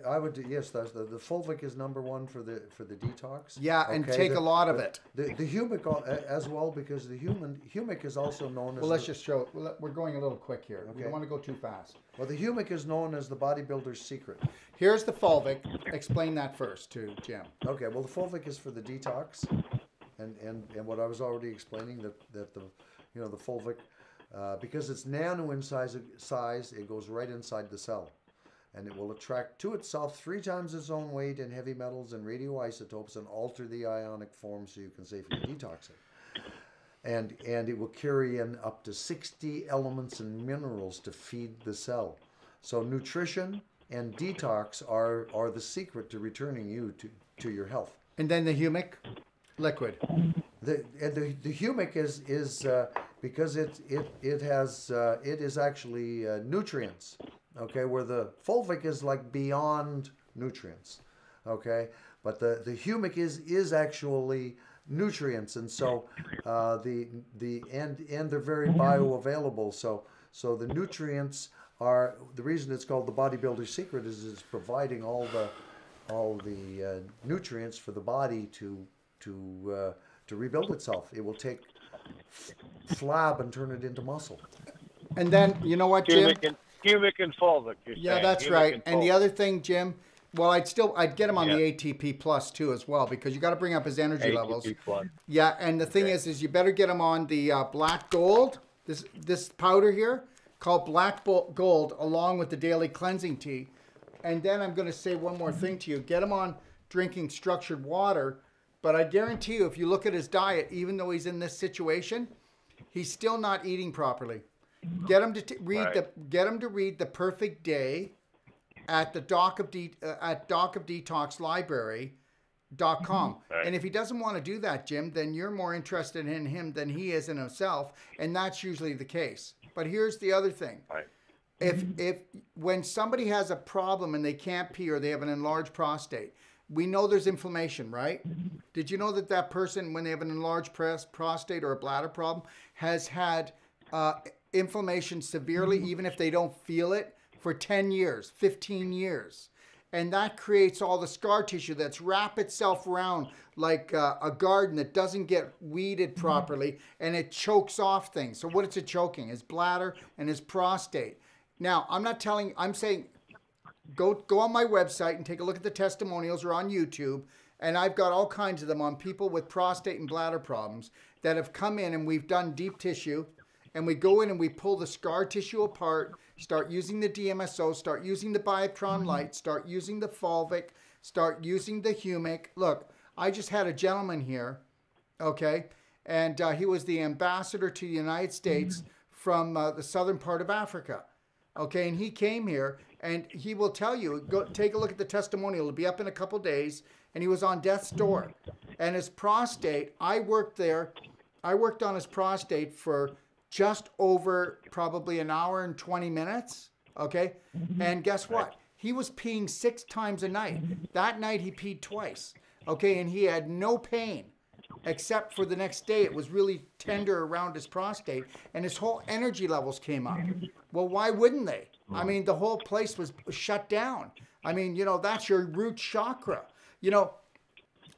I would, yes, the Fulvic is #1 for the detox. Yeah, and take a lot of it. The Humic as well, because the Humic is also known as... Well, let's just show, we're going a little quick here. Okay. We don't want to go too fast. Well, the Humic is known as the bodybuilder's secret. Here's the Fulvic. Explain that first to Jim. Okay, well, the Fulvic is for the detox, and what I was already explaining, that the Fulvic, because it's nano in size, it goes right inside the cell. And it will attract to itself 3 times its own weight in heavy metals and radioisotopes and alter the ionic form so you can safely detox it. And it will carry in up to 60 elements and minerals to feed the cell. So nutrition and detox are the secret to returning you to your health. And then the Humic liquid. The Humic is because it is actually nutrients. Okay, where the Fulvic is like beyond nutrients, okay, but the Humic is actually nutrients, and so and they're very bioavailable. So the nutrients are the reason it's called the bodybuilder's secret is it's providing all the nutrients for the body to rebuild itself. It will take flab and turn it into muscle. And then you know what, Jim? Humic and Fulvic. Yeah, that's right. And the other thing, Jim, well, I'd get him on the ATP Plus too as well, because you got to bring up his energy levels. Plus. Yeah, and the thing is you better get him on the black gold, this powder here called black gold, along with the daily cleansing tea. And then I'm going to say one more thing to you: get him on drinking structured water. But I guarantee you, if you look at his diet, even though he's in this situation, he's still not eating properly. Get him to read the Perfect Day at the Detox Library.com. Right. And if he doesn't want to do that, Jim, then you're more interested in him than he is in himself, and that's usually the case. But here's the other thing: when somebody has a problem and they can't pee or they have an enlarged prostate, we know there's inflammation, right? Did you know that that person, when they have an enlarged prostate or a bladder problem, has had inflammation severely, even if they don't feel it, for 10 years, 15 years? And that creates all the scar tissue that's wrapped itself around like a garden that doesn't get weeded properly, and it chokes off things. So what is it choking? His bladder and his prostate. Now, I'm saying go on my website and take a look at the testimonials, or on YouTube, and I've got all kinds of them on people with prostate and bladder problems that have come in, and we've done deep tissue, and we go in and we pull the scar tissue apart, start using the DMSO, start using the Biotron light, start using the Fulvic, start using the Humic. Look, I just had a gentleman here, okay, and he was the ambassador to the United States from the southern part of Africa, okay, and he came here, and he will tell you, go take a look at the testimonial. It'll be up in a couple days, and he was on death's door, and his prostate, I worked on his prostate for just over probably an hour and 20 minutes, okay? And guess what? He was peeing 6 times a night. That night he peed twice, okay? And he had no pain, except for the next day. It was really tender around his prostate, and his whole energy levels came up. Well, why wouldn't they? I mean, the whole place was shut down. I mean, you know, that's your root chakra. You know,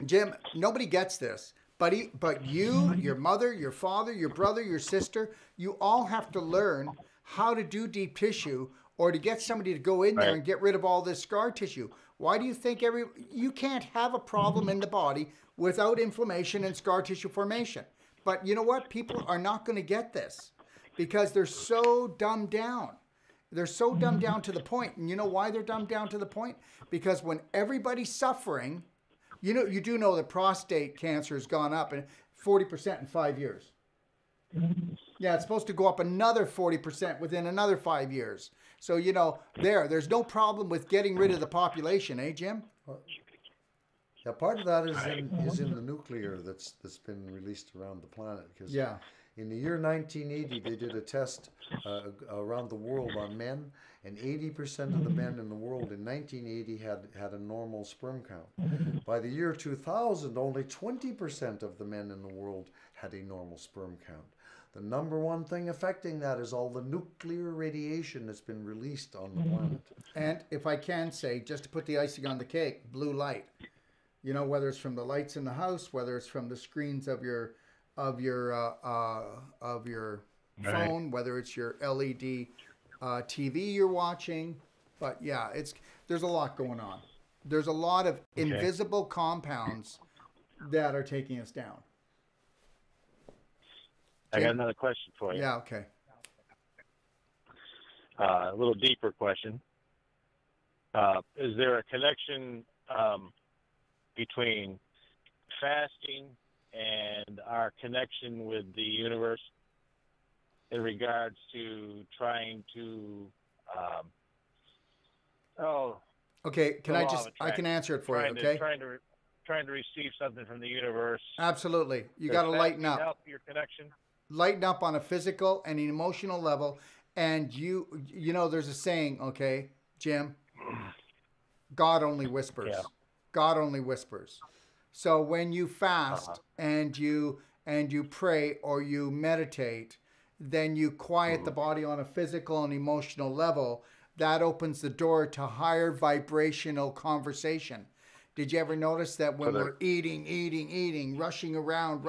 Jim, nobody gets this. But you, your mother, your father, your brother, your sister, you all have to learn how to do deep tissue, or to get somebody to go in there and get rid of all this scar tissue. Why do you think you can't have a problem in the body without inflammation and scar tissue formation? But you know what? People are not going to get this because they're so dumbed down. They're so dumbed down to the point. And you know why they're dumbed down to the point? Because when everybody's suffering, you know, you do know that prostate cancer has gone up 40% in 5 years. Yeah, it's supposed to go up another 40% within another 5 years. So, you know, there's no problem with getting rid of the population, eh, Jim? Yeah, part of that is in the nuclear that's been released around the planet. Because in the year 1980, they did a test around the world on men, and 80% of the men in the world in 1980 had a normal sperm count. By the year 2000, only 20% of the men in the world had a normal sperm count. The number one thing affecting that is all the nuclear radiation that's been released on the planet. And if I can say, just to put the icing on the cake, blue light. You know, whether it's from the lights in the house, whether it's from the screens of your phone, whether it's your LED TV you're watching. But yeah, there's a lot going on. There's a lot of invisible compounds that are taking us down. I got another question for you. Yeah, okay. A little deeper question. Is there a connection between fasting and our connection with the universe in regards to trying to okay, I can answer it for you, okay? Trying to receive something from the universe. Absolutely. You got to lighten up. Help your connection? Lighten up on a physical and an emotional level. And you know, there's a saying, okay, Jim, God only whispers. Yeah. God only whispers. So when you fast and you pray or you meditate, then you quiet the body on a physical and emotional level. That opens the door to higher vibrational conversation. Did you ever notice that when we're eating, rushing around,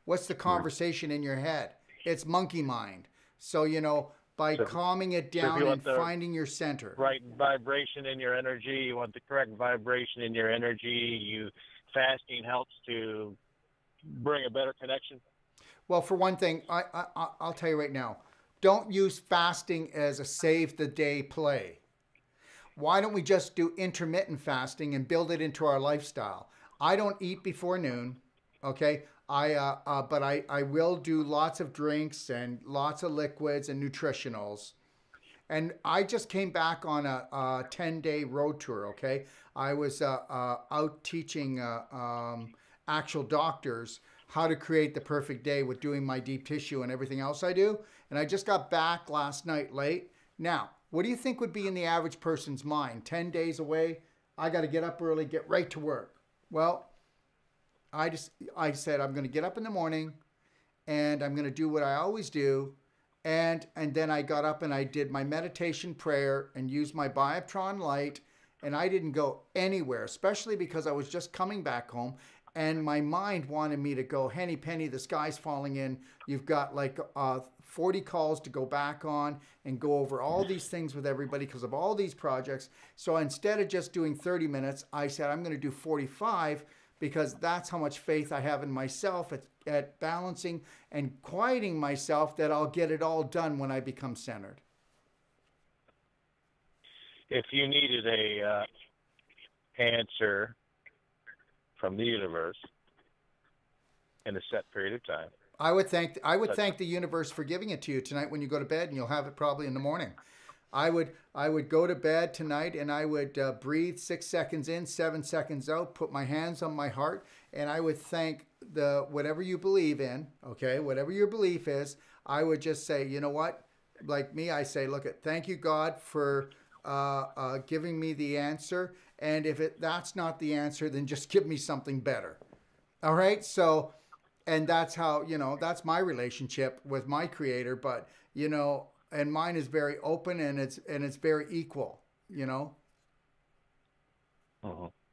what's the conversation in your head? It's monkey mind. So, you know, by calming it down and finding your center. Right vibration in your energy. You want the correct vibration in your energy. Fasting helps to bring a better connection. Well, for one thing, I'll tell you right now, don't use fasting as a save the day play. Why don't we just do intermittent fasting and build it into our lifestyle? I don't eat before noon, okay? But I will do lots of drinks and lots of liquids and nutritionals. And I just came back on a 10-day road tour, okay? I was out teaching actual doctors how to create the perfect day with doing my deep tissue and everything else I do. And I just got back last night late. Now, what do you think would be in the average person's mind? 10 days away, I got to get up early, get right to work. Well, I said, I'm going to get up in the morning and I'm going to do what I always do. And then I got up and I did my meditation prayer and used my Bioptron light. And I didn't go anywhere, especially because I was just coming back home. And my mind wanted me to go, Henny Penny, the sky's falling in. You've got like 40 calls to go back on and go over all these things with everybody because of all these projects. So instead of just doing 30 minutes, I said, I'm going to do 45 because that's how much faith I have in myself at balancing and quieting myself that I'll get it all done when I become centered. If you needed a answer from the universe in a set period of time, I would thank the universe for giving it to you tonight when you go to bed, and you'll have it probably in the morning. I would go to bed tonight and I would breathe 6 seconds in, 7 seconds out, put my hands on my heart, and I would thank whatever you believe in, okay, whatever your belief is. I would just say, you know what, like me, I say, look, thank you, God, for giving me the answer. And if that's not the answer, then just give me something better. All right. So, and that's how, that's my relationship with my creator. But, and mine is very open and it's very equal, Uh-huh.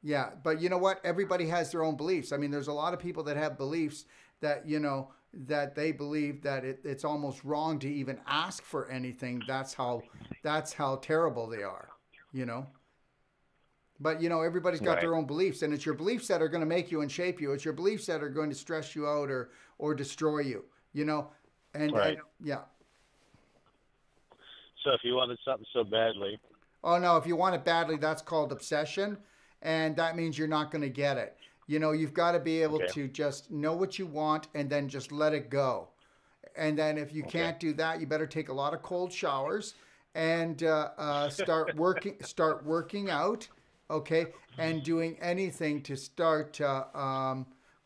Yeah. But you know what? Everybody has their own beliefs. I mean, there's a lot of people that have beliefs that, that they believe that it's almost wrong to even ask for anything. That's how terrible they are, But, everybody's got their own beliefs, and it's your beliefs that are going to make you and shape you. It's your beliefs that are going to stress you out or destroy you, and yeah. So if you wanted something so badly. Oh, no, if you want it badly, that's called obsession, and that means you're not going to get it. You've got to be able to just know what you want and then just let it go. And then if you can't do that, you better take a lot of cold showers and start working out, okay, and doing anything to start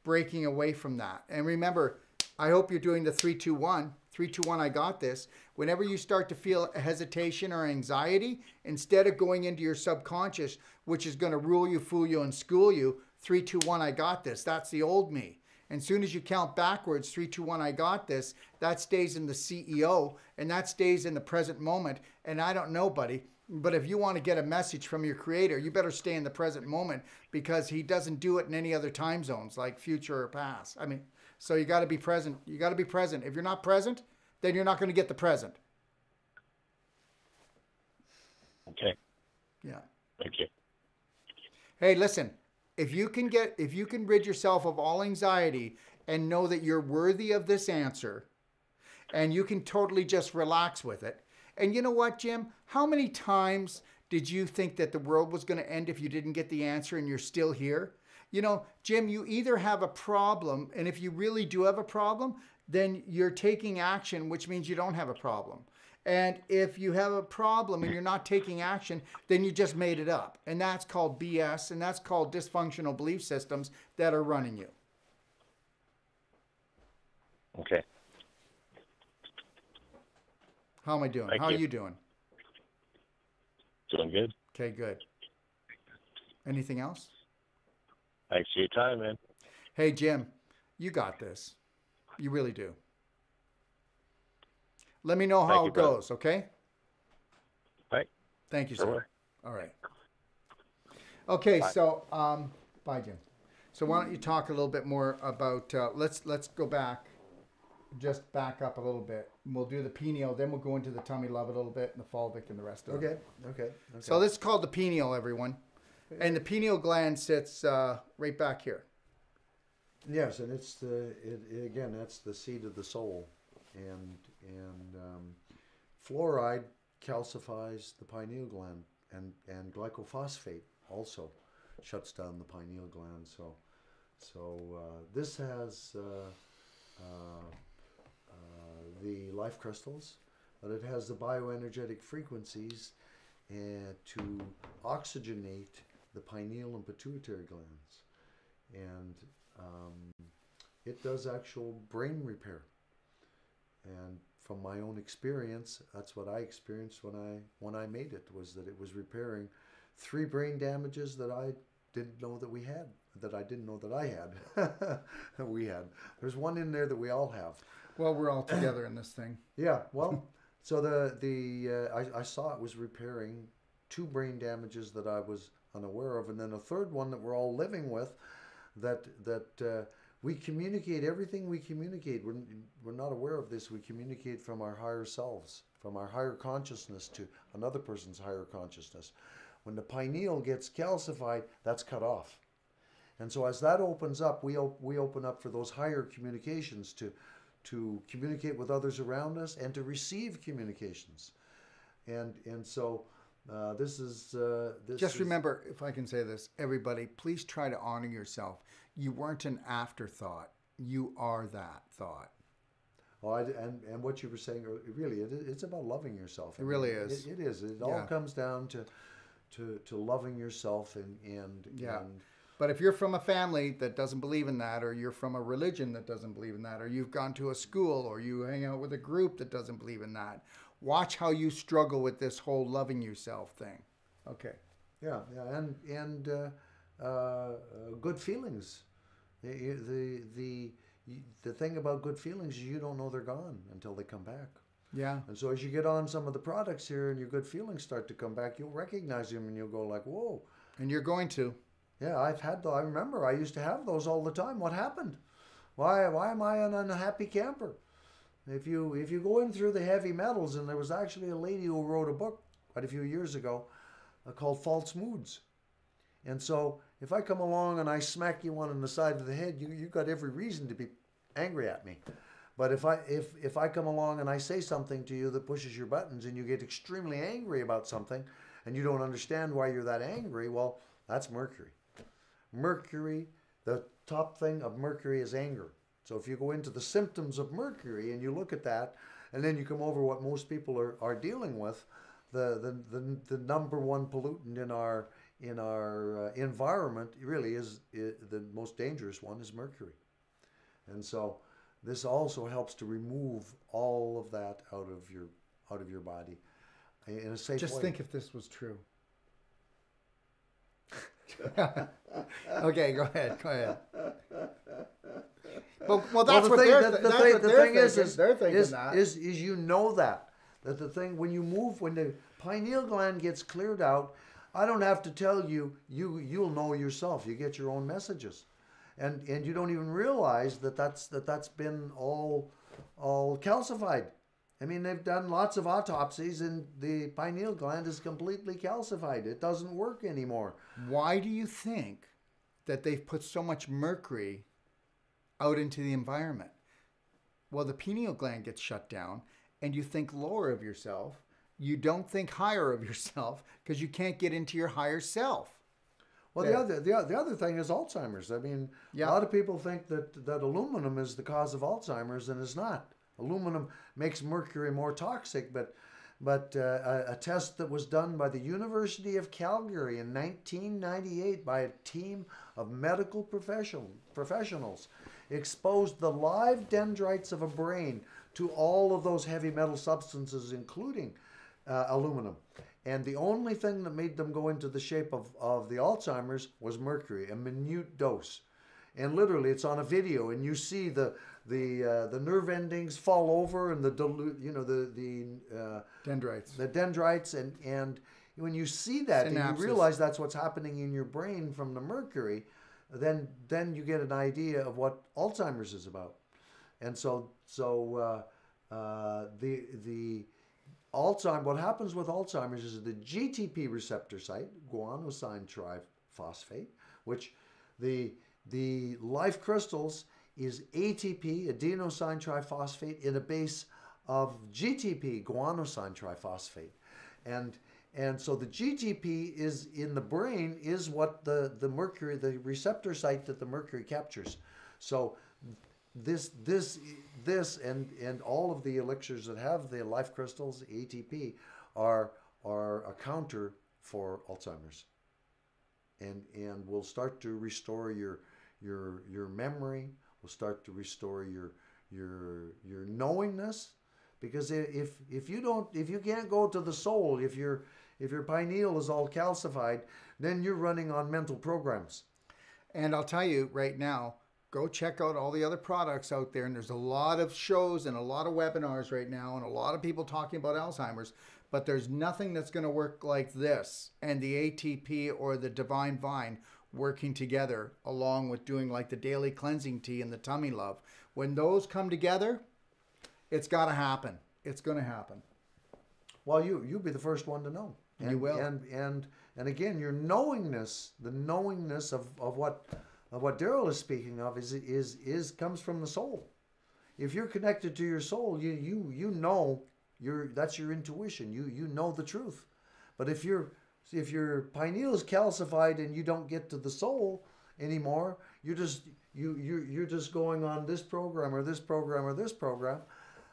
breaking away from that. And remember, I hope you're doing the 3-2-1. 3-2-1, I got this. Whenever you start to feel hesitation or anxiety, instead of going into your subconscious, which is going to rule you, fool you, and school you, 3-2-1, I got this. That's the old me. And as soon as you count backwards, 3-2-1, I got this, that stays in the CEO, and that stays in the present moment. And I don't know, buddy, but if you want to get a message from your creator, you better stay in the present moment because he doesn't do it in any other time zones like future or past. I mean, so you got to be present. You got to be present. If you're not present, then you're not going to get the present. Okay. Yeah. Thank you. Hey, listen. If you can rid yourself of all anxiety and know that you're worthy of this answer, and you can totally just relax with it. And you know what, Jim? How many times did you think that the world was going to end if you didn't get the answer and you're still here? Jim, you either have a problem, and if you really do have a problem, then you're taking action, which means you don't have a problem. And if you have a problem and you're not taking action, then you just made it up. And that's called BS, and that's called dysfunctional belief systems that are running you. Okay. How am I doing? Thank How you. are you doing? Doing good. Okay, good. Anything else? Thanks for your time, man. Hey, Jim, you got this. You really do. Let me know how it goes, okay? Right. Thank you, Sure. sir. All right. Okay, Bye. so bye, Jim. So why don't you talk a little bit more about? Let's go back, just back up a little bit. We'll do the pineal, then we'll go into the tummy love a little bit, and the fulvic, and the rest of it. Okay. So this is called the pineal, everyone, and the pineal gland sits right back here. Yes, and it's again, that's the seat of the soul, and fluoride calcifies the pineal gland, and glycophosphate also shuts down the pineal gland. So this has the life crystals, but it has the bioenergetic frequencies to oxygenate the pineal and pituitary glands, and it does actual brain repair. And from my own experience, that's what I experienced when I made it, was that it was repairing 3 brain damages that I didn't know that we had, that I didn't know that I had. We had. There's one in there that we all have. Well, we're all together in this thing. Yeah, well, so I saw it was repairing 2 brain damages that I was unaware of, and then a third one that we're all living with, that we communicate everything we communicate. We're not aware of this. We communicate from our higher selves, from our higher consciousness to another person's higher consciousness. When the pineal gets calcified, that's cut off. And so as that opens up, we open up for those higher communications to communicate with others around us and to receive communications. And so this is... Just remember, if I can say this, everybody, please try to honor yourself. You weren't an afterthought. You are that thought. Oh, and what you were saying, really, it's about loving yourself. It really is. It is. It all comes down to loving yourself and But if you're from a family that doesn't believe in that, or you're from a religion that doesn't believe in that, or you've gone to a school, or you hang out with a group that doesn't believe in that, watch how you struggle with this whole loving yourself thing. Okay. Yeah, and good feelings. The thing about good feelings is you don't know they're gone until they come back. Yeah. And so as you get on some of the products here and your good feelings start to come back, you'll recognize them and you'll go like, whoa. And you're going to. Yeah, I remember I used to have those all the time. What happened? Why am I an unhappy camper? If you go in through the heavy metals, and there was actually a lady who wrote a book quite a few years ago called False Moods. And so if I come along and I smack you one on the side of the head, you got every reason to be angry at me. But if I come along and I say something to you that pushes your buttons and you get extremely angry about something and you don't understand why you're that angry, well, that's Mercury. Mercury, the top thing of Mercury is anger. So if you go into the symptoms of Mercury and you look at that, and then you come over what most people are dealing with, the number one pollutant in our environment really is the most dangerous one is Mercury. And so this also helps to remove all of that out of your body in a safe way. Just think if this was true. Okay, go ahead. Well, that's what the thing is they're thinking that. Is you know that the thing when the pineal gland gets cleared out, I don't have to tell you, you'll know yourself. You get your own messages, and you don't even realize that's been all calcified. I mean, they've done lots of autopsies, and the pineal gland is completely calcified. It doesn't work anymore. Why do you think that they've put so much mercury out into the environment? Well, the pineal gland gets shut down, and you think lower of yourself. You don't think higher of yourself because you can't get into your higher self. Well, the other thing is Alzheimer's. I mean, a lot of people think that aluminum is the cause of Alzheimer's, and it's not. Aluminum makes mercury more toxic, but a test that was done by the University of Calgary in 1998 by a team of medical professionals exposed the live dendrites of a brain to all of those heavy metal substances, including aluminum. And the only thing that made them go into the shape of the Alzheimer's was mercury, a minute dose. And literally, it's on a video, and you see the nerve endings fall over, and the dendrites. The dendrites, and when you see that, and you realize that's what's happening in your brain from the mercury, then you get an idea of what Alzheimer's is about. And so the Alzheimer's, what happens with Alzheimer's is the GTP receptor site, guanosine triphosphate, which the life crystals is ATP, adenosine triphosphate, in a base of GTP, guanosine triphosphate. And so the GTP is in the brain is what the mercury, the receptor site that the mercury captures. So this and all of the elixirs that have the life crystals, ATP, are a counter for Alzheimer's. And will start to restore your memory, will start to restore your knowingness, because if you can't go to the soul, if If your pineal is all calcified, then you're running on mental programs. And I'll tell you right now, go check out all the other products out there. And there's a lot of shows and a lot of webinars right now and a lot of people talking about Alzheimer's. But there's nothing that's going to work like this and the ATP or the Divine Vine working together along with doing like the daily cleansing tea and the tummy love. When those come together, it's got to happen. It's going to happen. Well, you'll be the first one to know. And you will. And again, your knowingness, the knowingness of what Daryl is speaking of is comes from the soul. If you're connected to your soul, you know that's your intuition. You know the truth. But if your pineal is calcified and you don't get to the soul anymore, you're just going on this program or this program or this program,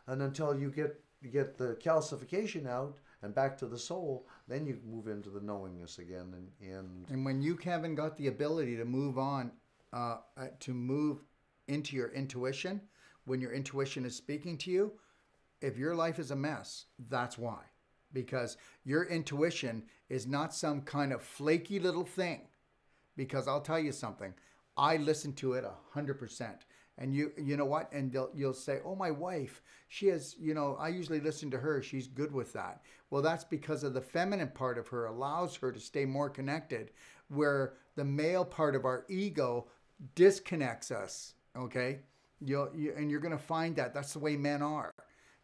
and until you get the calcification out and back to the soul, then you move into the knowingness again. And when you haven't got the ability to move on, to move into your intuition, when your intuition is speaking to you, if your life is a mess, that's why. Because your intuition is not some kind of flaky little thing. Because I'll tell you something, I listen to it 100%. And you know what? And you'll say, oh, my wife, she has, I usually listen to her. She's good with that. Well, that's because of the feminine part of her allows her to stay more connected, where the male part of our ego disconnects us. Okay. And you're going to find that that's the way men are.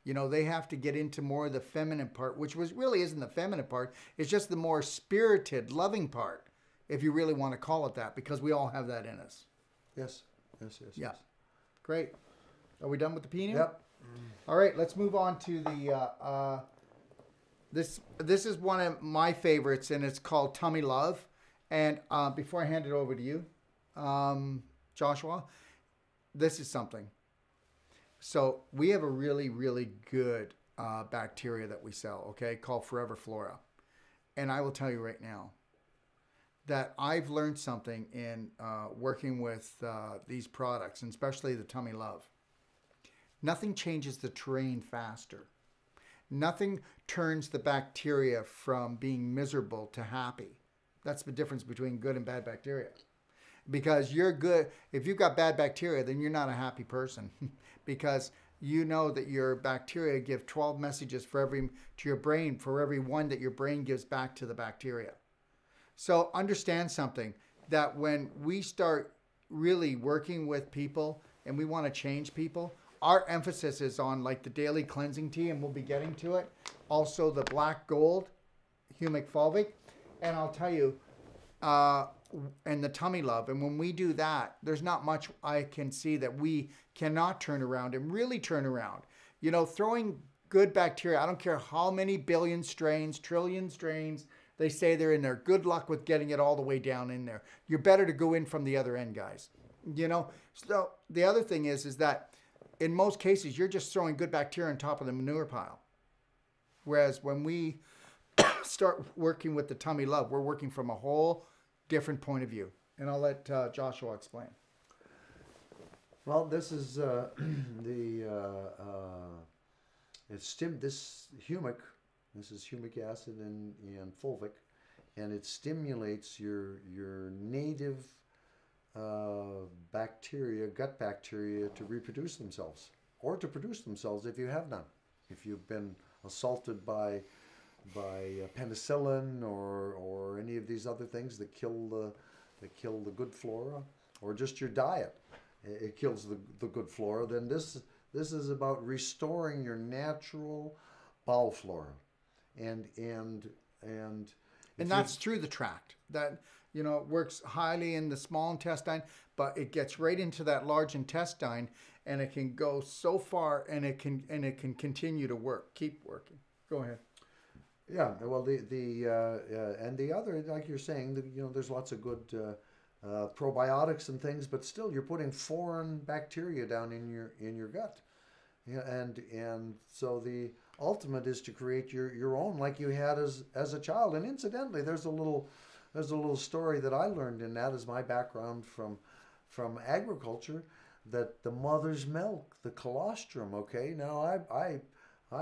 They have to get into more of the feminine part, which really isn't the feminine part. It's just the more spirited, loving part, if you really want to call it that, because we all have that in us. Yes. Yeah. Yes. Great. Are we done with the pineal? Yep. All right, let's move on to the, this is one of my favorites, and it's called Tummy Love. And before I hand it over to you, Joshua, this is something. So we have a really, really good bacteria that we sell, okay, called Forever Flora. And I will tell you right now that I've learned something in working with these products, and especially the Tummy Love. Nothing changes the terrain faster. Nothing turns the bacteria from being miserable to happy. That's the difference between good and bad bacteria. Because you're good, if you've got bad bacteria, then you're not a happy person. Because you know that your bacteria give 12 messages to your brain for every one that your brain gives back to the bacteria. So understand something, that when we start really working with people and we want to change people, our emphasis is on like the daily cleansing tea, and we'll be getting to it. Also the black gold, Humic Fulvic. And I'll tell you, and the Tummy Love. And when we do that, there's not much I can see that we cannot turn around and really turn around. Throwing good bacteria, I don't care how many billion strains, trillion strains they say they're in there. Good luck with getting it all the way down in there. You're better to go in from the other end, guys. So the other thing is that in most cases, you're just throwing good bacteria on top of the manure pile. Whereas when we start working with the Tummy Love, we're working from a whole different point of view. And I'll let Joshua explain. Well, this is this Humic. This is humic acid and fulvic, and it stimulates your native bacteria, gut bacteria, to reproduce themselves, or to produce themselves if you have none. If you've been assaulted by penicillin or any of these other things that kill the good flora, or just your diet, it kills the good flora. Then this is about restoring your natural bowel flora, and that's through the tract. That works highly in the small intestine, but it gets right into that large intestine, and it can go so far, and it can continue to work, keep working. Go ahead. Yeah, well, and the other, like you're saying, there's lots of good probiotics and things, but still, you're putting foreign bacteria down in your gut, and so the ultimate is to create your own, like you had as a child. And incidentally, there's a little story that I learned in that as my background from agriculture, that the mother's milk, the colostrum. Okay, now I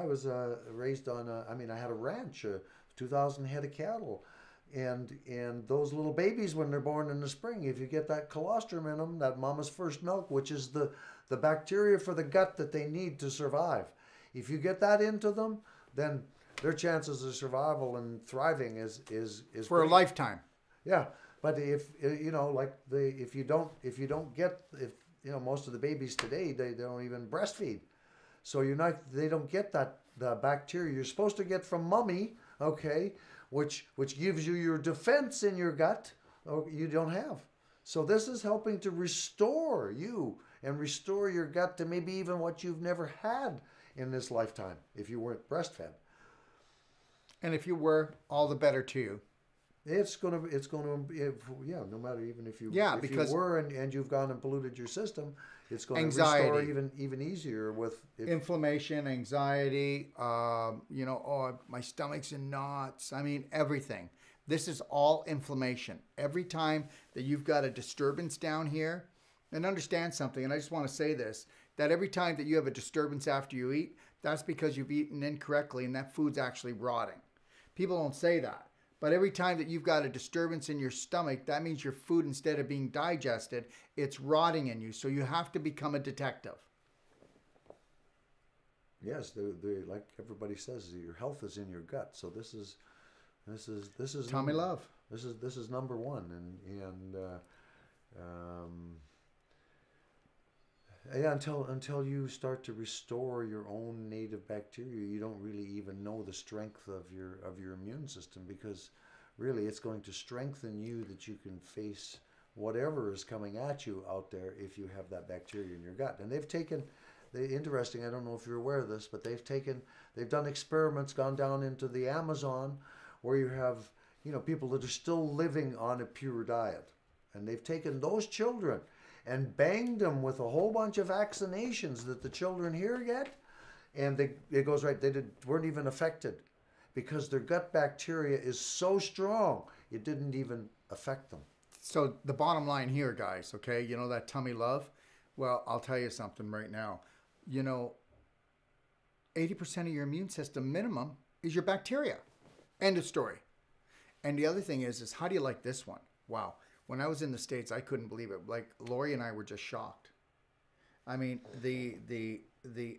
was raised on I had a ranch 2,000 head of cattle. And those little babies, when they're born in the spring, if you get that colostrum in them, that mama's first milk, which is the bacteria for the gut that they need to survive, if you get that into them, then their chances of survival and thriving is for great. a lifetime. Yeah, but if you know, like if you don't get, if you know, most of the babies today, they don't even breastfeed, so they don't get the bacteria you're supposed to get from mommy, okay, which gives you your defense in your gut, you don't have. So this is helping to restore you and restore your gut to maybe even what you've never had in this lifetime if you weren't breastfed. And if you were, all the better to you. It's gonna, yeah, no matter even if you, yeah, if because you were and you've gone and polluted your system, it's going to anxiety, restore even easier with inflammation, anxiety, you know, oh, my stomach's in knots. I mean, everything. This is all inflammation. Every time that you've got a disturbance down here, and understand something, and I just want to say this, that every time that you have a disturbance after you eat, that's because you've eaten incorrectly and that food's actually rotting. People don't say that. But every time that you've got a disturbance in your stomach, that means your food, instead of being digested, it's rotting in you. So you have to become a detective. Yes, like everybody says, your health is in your gut. So this is Tommy Love. This is number one, yeah, until you start to restore your own native bacteria, you don't really even know the strength of your immune system, because really it's going to strengthen you that you can face whatever is coming at you out there if you have that bacteria in your gut. And interesting, I don't know if you're aware of this, but they've done experiments, gone down into the Amazon, where you have, you know, people that are still living on a pure diet, and they've taken those children and banged them with a whole bunch of vaccinations that the children here get, and it goes right, they weren't even affected because their gut bacteria is so strong it didn't even affect them. So the bottom line here, guys, okay, you know that tummy love? Well, I'll tell you something right now. You know, 80% of your immune system minimum is your bacteria. End of story. And the other thing is how do you like this one? Wow. When I was in the States, I couldn't believe it. Like, Lori and I were just shocked. I mean, the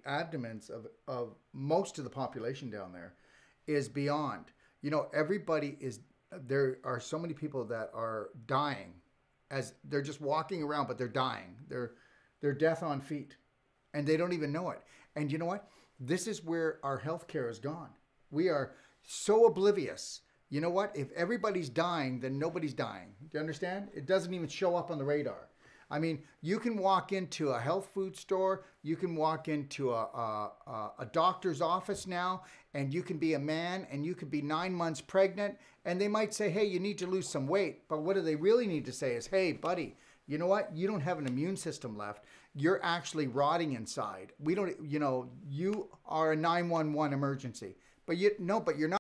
abdomens of most of the population down there is beyond. You know, there are so many people that are dying as they're just walking around, but they're dying. They're death on feet, and they don't even know it. And you know what? This is where our healthcare has gone. We are so oblivious. You know what? If everybody's dying, then nobody's dying. Do you understand? It doesn't even show up on the radar. I mean, you can walk into a health food store, you can walk into a doctor's office now, and you can be a man, and you could be 9 months pregnant, and they might say, hey, you need to lose some weight. But what do they really need to say is, hey, buddy, you know what? You don't have an immune system left. You're actually rotting inside. We don't, you know, you are a 911 emergency. But you're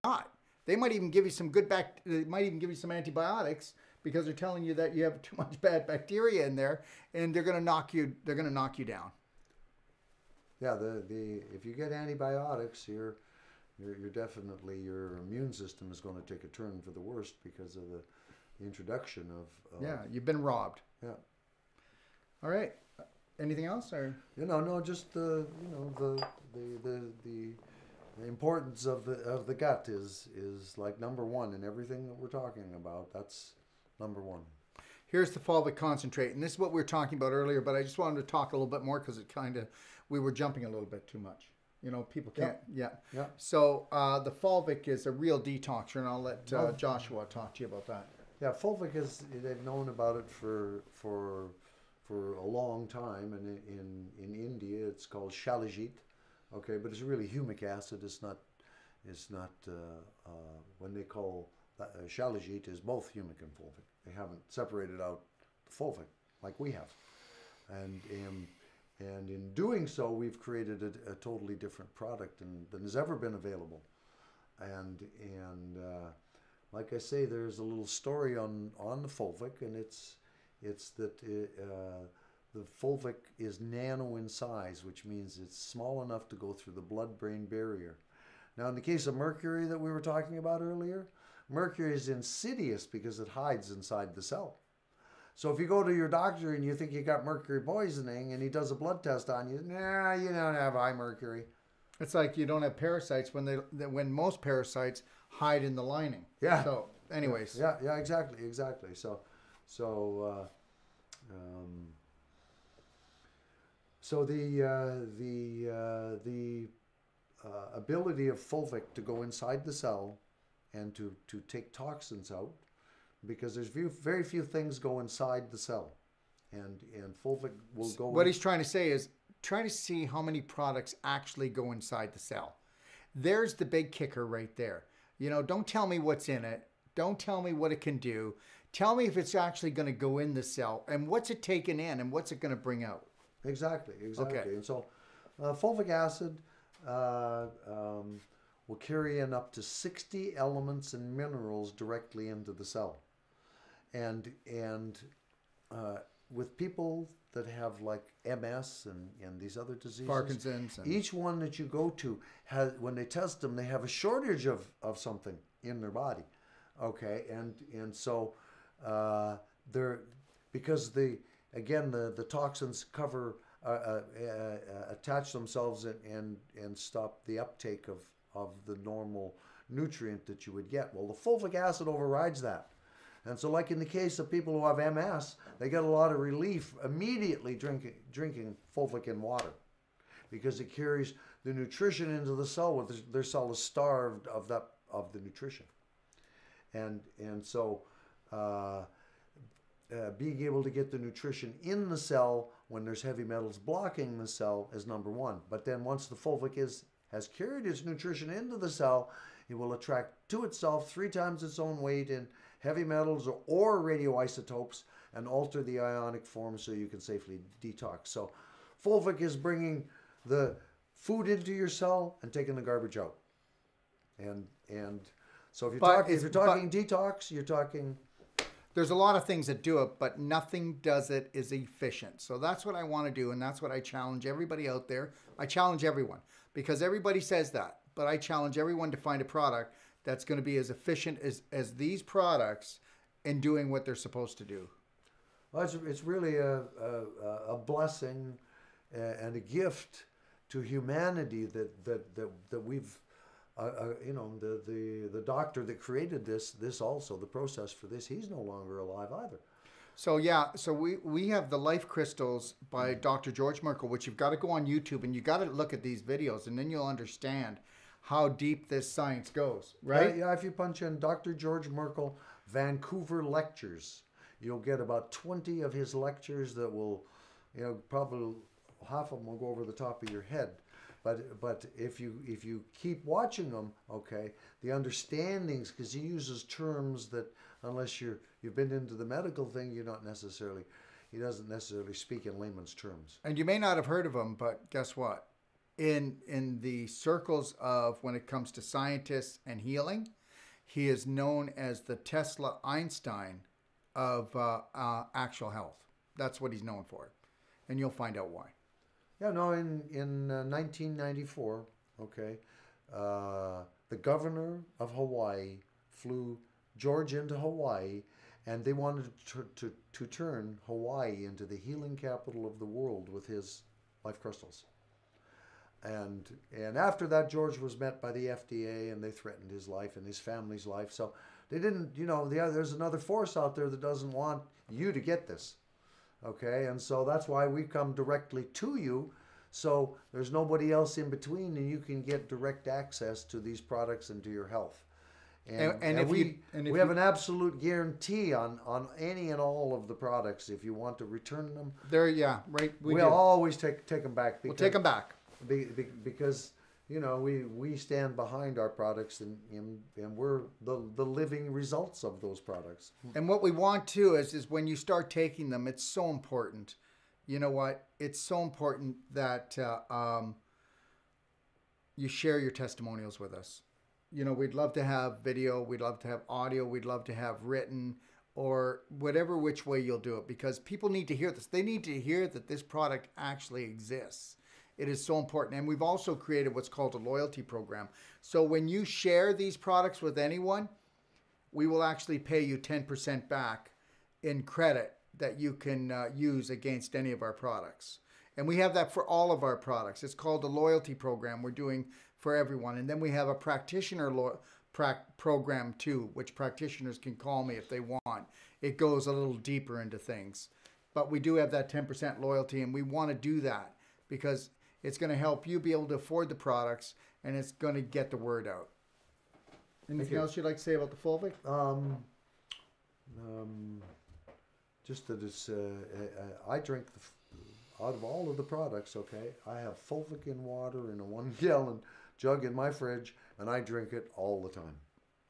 not. They might even give you some they might even give you some antibiotics because they're telling you that you have too much bad bacteria in there, and they're going to knock you down. Yeah, if you get antibiotics, you're definitely, your immune system is going to take a turn for the worst because of the introduction of yeah, you've been robbed. Yeah. All right. Anything else, or no, just the importance of the gut is like number one in everything that we're talking about. That's number one. Here's the fulvic concentrate, and this is what we were talking about earlier, but I just wanted to talk a little bit more because we were jumping a little bit too much. You know, people can't. Yeah. So the fulvic is a real detoxer, and I'll let Joshua talk to you about that. Yeah, Fulvic they've known about it for a long time, and in India it's called Shilajit. Okay, but it's really humic acid. It's not when they call Shilajit is both humic and fulvic. They haven't separated out the fulvic like we have, and in doing so, we've created a totally different product than has ever been available. And like I say, there's a little story on the fulvic, and it's that the fulvic is nano in size, which means it's small enough to go through the blood-brain barrier. Now, in the case of mercury that we were talking about earlier, mercury is insidious because it hides inside the cell. So if you go to your doctor and you think you got mercury poisoning and he does a blood test on you, nah, you don't have high mercury. It's like you don't have parasites when most parasites hide in the lining. Yeah. So, anyways. Yeah, exactly. So the ability of Fulvic to go inside the cell and to take toxins out, because there's very few things go inside the cell, and Fulvic will go. What he's trying to say is try to see how many products actually go inside the cell. There's the big kicker right there. You know, don't tell me what's in it. Don't tell me what it can do. Tell me if it's actually going to go in the cell and what's it taking in and what's it going to bring out. Exactly. Okay. And so fulvic acid will carry in up to 60 elements and minerals directly into the cell. And with people that have like MS and these other diseases, Parkinson's, each one that you go to has, when they test them, they have a shortage of something in their body. Okay, and so they're, because the toxins cover attach themselves and stop the uptake of the normal nutrient that you would get. Well, the fulvic acid overrides that. And so, like in the case of people who have MS, they get a lot of relief immediately drinking fulvic in water, because it carries the nutrition into the cell where their cell is starved of the nutrition. And so being able to get the nutrition in the cell when there's heavy metals blocking the cell is number one. But then once the fulvic has carried its nutrition into the cell, it will attract to itself 3 times its own weight in heavy metals or radioisotopes and alter the ionic form so you can safely detox. So fulvic is bringing the food into your cell and taking the garbage out. And so if you're talking detox, you're talking... There's a lot of things that do it, but nothing does it as efficient. So that's what I want to do, and that's what I challenge everybody out there. I challenge everyone, because everybody says that, but I challenge everyone to find a product that's going to be as efficient as these products in doing what they're supposed to do. Well, it's really a blessing and a gift to humanity that we've... you know, the doctor that created this also, the process for this, he's no longer alive either. So yeah, so we have the Life Crystals by Dr. George Merkel, which you've got to go on YouTube and you got to look at these videos, and then you'll understand how deep this science goes, right? Yeah, if you punch in Dr. George Merkel Vancouver lectures, you'll get about 20 of his lectures that will, you know, probably half of them will go over the top of your head. But if you keep watching them, okay, the understandings, because he uses terms that unless you've been into the medical thing, he doesn't necessarily speak in layman's terms. And you may not have heard of him, but guess what? In the circles of when it comes to scientists and healing, he is known as the Tesla Einstein of actual health. That's what he's known for, and you'll find out why. Yeah, no, in 1994, okay, the governor of Hawaii flew George into Hawaii, and they wanted to turn Hawaii into the healing capital of the world with his life crystals. And after that, George was met by the FDA, and they threatened his life and his family's life. So they didn't, you know, there's another force out there that doesn't want you to get this. Okay, and so that's why we come directly to you, so there's nobody else in between, and you can get direct access to these products and to your health. And we have an absolute guarantee on any and all of the products. If you want to return them, yeah, right. We'll always take them back. We'll take them back because you know we stand behind our products, and we're the living results of those products. And what we want to is when you start taking them, it's so important. You know what? It's so important that you share your testimonials with us. You know, we'd love to have video, we'd love to have audio, we'd love to have written, or whatever which way you'll do it, because people need to hear this. They need to hear that this product actually exists. It is so important. And we've also created what's called a loyalty program. So when you share these products with anyone, we will actually pay you 10% back in credit that you can use against any of our products. And we have that for all of our products. It's called a loyalty program we're doing for everyone. And then we have a practitioner program too, which practitioners can call me if they want. It goes a little deeper into things. But we do have that 10% loyalty, and we want to do that because it's going to help you be able to afford the products, and it's going to get the word out. Anything else you'd like to say about the Fulvic? Just that it's, I drink, out of all of the products, okay, I have Fulvic in water in a 1 gallon jug in my fridge, and I drink it all the time.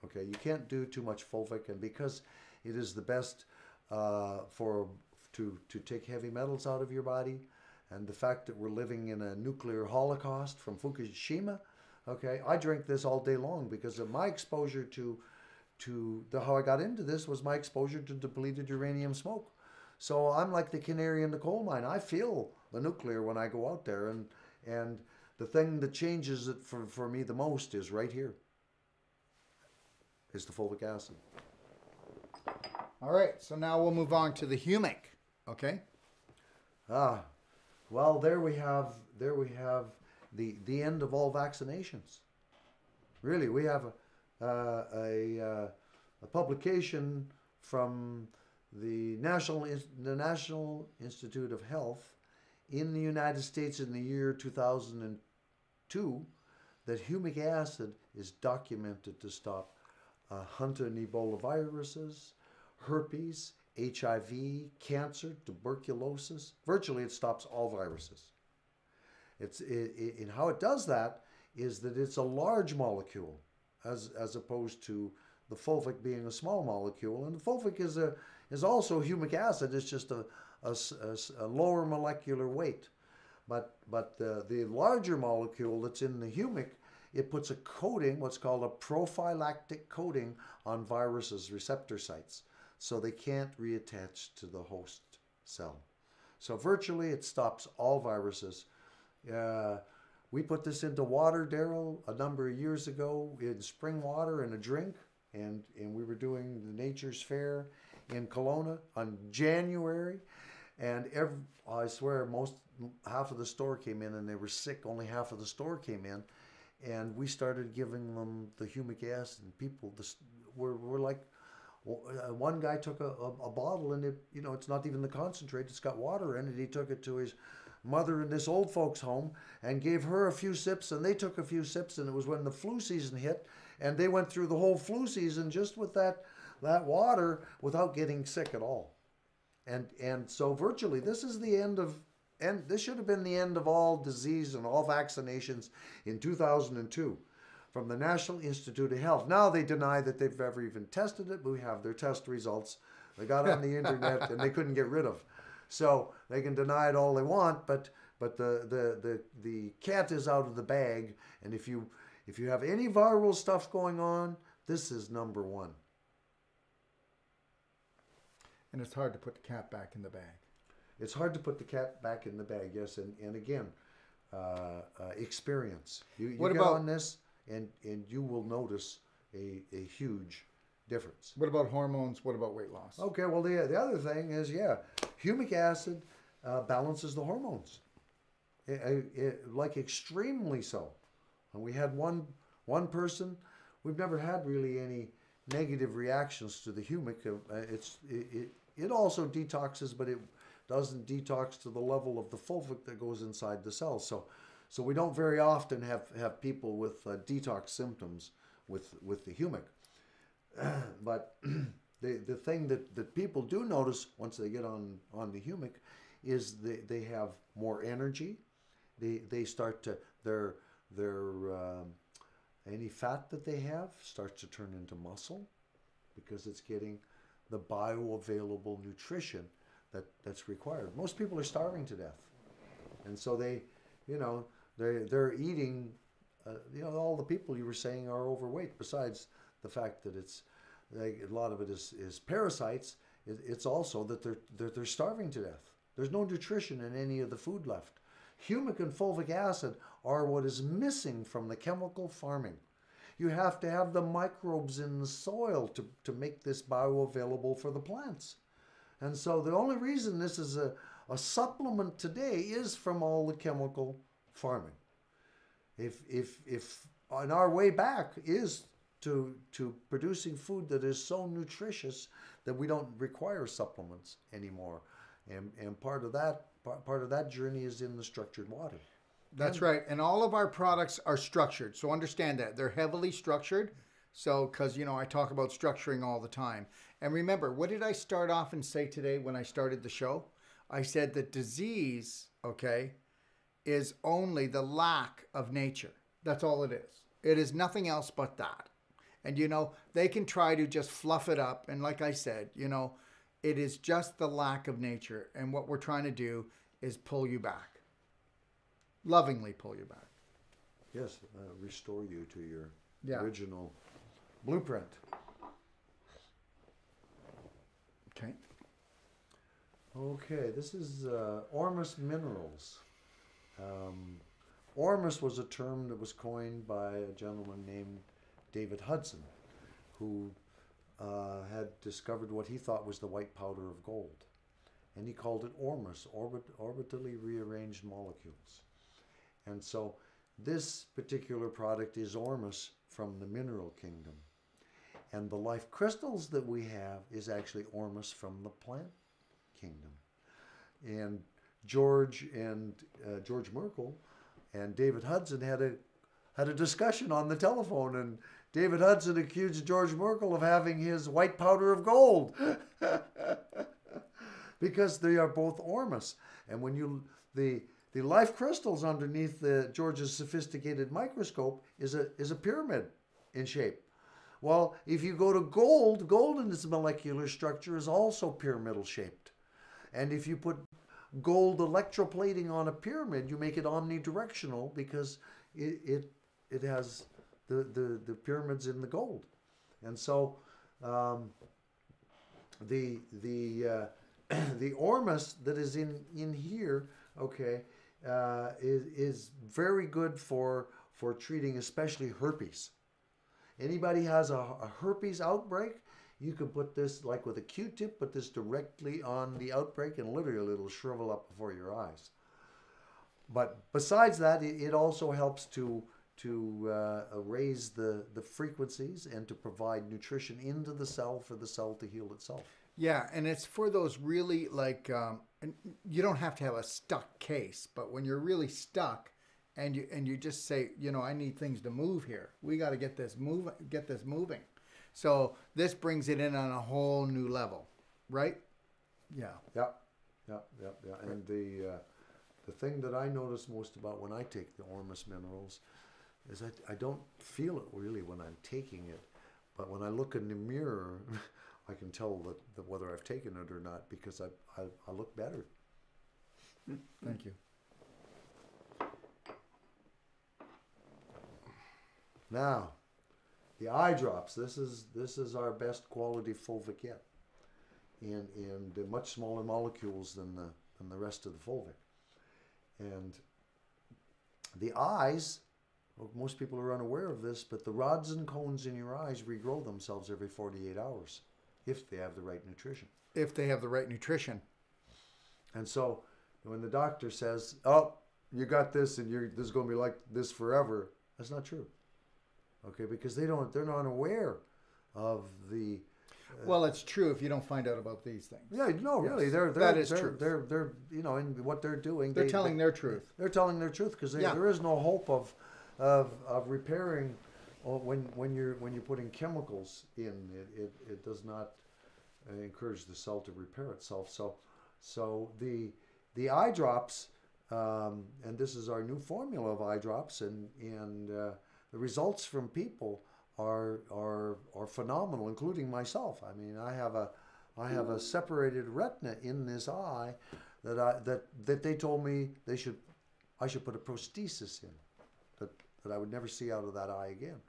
Okay, you can't do too much Fulvic, and because it is the best to take heavy metals out of your body, and the fact that we're living in a nuclear holocaust from Fukushima, okay, I drink this all day long because of my exposure how I got into this was my exposure to depleted uranium smoke. So I'm like the canary in the coal mine. I feel the nuclear when I go out there, and the thing that changes it for me the most is right here, is the fulvic acid. All right, so now we'll move on to the Humic, okay? Well, there we have the end of all vaccinations. Really, we have a publication from the National Institute of Health in the United States in the year 2002 that humic acid is documented to stop Hunter and Ebola viruses, herpes, HIV, cancer, tuberculosis. Virtually, it stops all viruses. And how it does that is that it's a large molecule, as opposed to the fulvic being a small molecule. And the fulvic is also humic acid. It's just a lower molecular weight. But the larger molecule that's in the humic, it puts a coating, what's called a prophylactic coating, on viruses' receptor sites, so they can't reattach to the host cell. So virtually it stops all viruses. We put this into water, Daryl, a number of years ago, in spring water in a drink, and we were doing the Nature's Fair in Kelowna on January, and I swear half of the store came in and they were sick. Only half of the store came in, and we started giving them the humic acid, and people were like, one guy took a bottle, and it's not even the concentrate, it's got water in it. He took it to his mother in this old folks home and gave her a few sips, and they took a few sips, and it was when the flu season hit, and they went through the whole flu season just with that water without getting sick at all. And so virtually this is the end of, and this should have been the end of all disease and all vaccinations in 2002 from the National Institute of Health. Now they deny that they've ever even tested it, but we have their test results. They got on the internet and they couldn't get rid of. So they can deny it all they want, but the cat is out of the bag. And if you have any viral stuff going on, this is number one. And it's hard to put the cat back in the bag. It's hard to put the cat back in the bag, yes. And again, experience. You get on this, and you will notice a huge difference. What about hormones? What about weight loss? Okay, well, the other thing is, humic acid balances the hormones, like extremely so. And we had one person, we've never had really any negative reactions to the humic. It also detoxes, but it doesn't detox to the level of the fulvic that goes inside the cells. So we don't very often have people with detox symptoms with the humic. But the thing that people do notice once they get on the humic is they have more energy. They start to their any fat that they have starts to turn into muscle because it's getting the bioavailable nutrition that's required. Most people are starving to death, and so they're eating. All the people you were saying are overweight. Besides the fact that a lot of it is parasites, it's also that they're starving to death. There's no nutrition in any of the food left. Humic and fulvic acid are what is missing from the chemical farming. You have to have the microbes in the soil to make this bioavailable for the plants. And so the only reason this is a supplement today is from all the chemical farming. If on our way back is to producing food that is so nutritious that we don't require supplements anymore. And part of that journey is in the structured water. That's right. And all of our products are structured. So understand that. They're heavily structured. So, because, you know, I talk about structuring all the time. And remember, what did I start off and say today when I started the show? I said that disease, okay, is only the lack of nature. That's all it is. It is nothing else but that. And, you know, they can try to just fluff it up. And like I said, you know, it is just the lack of nature. And what we're trying to do is pull you back. Lovingly pull you back. Yes, restore you to your original blueprint. Okay. Okay, this is Ormus minerals. Ormus was a term that was coined by a gentleman named David Hudson, who had discovered what he thought was the white powder of gold. And he called it Ormus, orbitally rearranged molecules. And so this particular product is Ormus from the mineral kingdom. And the life crystals that we have is actually Ormus from the plant kingdom. And George Merkel and David Hudson had a discussion on the telephone, and David Hudson accused George Merkel of having his white powder of gold because they are both Ormus. And when the life crystals underneath George's sophisticated microscope is a pyramid in shape. Well, if you go to gold in its molecular structure is also pyramidal shaped. And if you put gold electroplating on a pyramid, you make it omnidirectional because it has the pyramids in the gold. And so the Ormus that is in here, okay, is very good for treating especially herpes. Anybody has a herpes outbreak, you can put this, like with a Q-tip, put this directly on the outbreak and literally it'll shrivel up before your eyes. But besides that, it also helps to raise the frequencies and to provide nutrition into the cell for the cell to heal itself. Yeah, and it's for those really like, and you don't have to have a stuck case, but when you're really stuck and you just say, you know, I need things to move here. We got to get this moving. So this brings it in on a whole new level, right? Yeah. Yeah. And the thing that I notice most about when I take the Ormus minerals is I don't feel it really when I'm taking it, but when I look in the mirror, I can tell that whether I've taken it or not because I look better. Thank you. Now, the eye drops. This is our best quality fulvic yet, and much smaller molecules than the rest of the fulvic. And the eyes, well, most people are unaware of this, but the rods and cones in your eyes regrow themselves every 48 hours if they have the right nutrition. If they have the right nutrition. And so when the doctor says, "Oh, you got this, and this is going to be like this forever," that's not true. Okay, because they're not aware of the. Well, it's true if you don't find out about these things. Yeah, no, really, yes, that is true. They're you know, in what they're doing. They're telling their truth. They're telling their truth because there is no hope of repairing when you're putting chemicals in. It does not encourage the cell to repair itself. So the eye drops, and this is our new formula of eye drops, and the results from people are phenomenal, including myself. I mean, I have a separated retina in this eye that they told me I should put a prosthesis in that I would never see out of that eye again.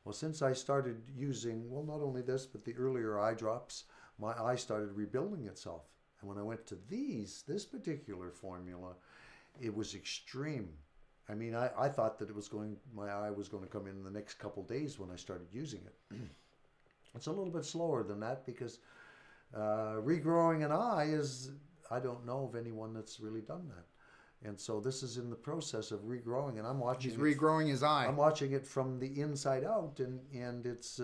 Well, since I started using, well, not only this, but the earlier eye drops, my eye started rebuilding itself. And when I went to this particular formula, it was extreme. I mean, I thought that my eye was going to come in the next couple days when I started using it. It's a little bit slower than that because regrowing an eye is, I don't know of anyone that's really done that. And so this is in the process of regrowing, and I'm watching. He's regrowing his eye. I'm watching it from the inside out, and it's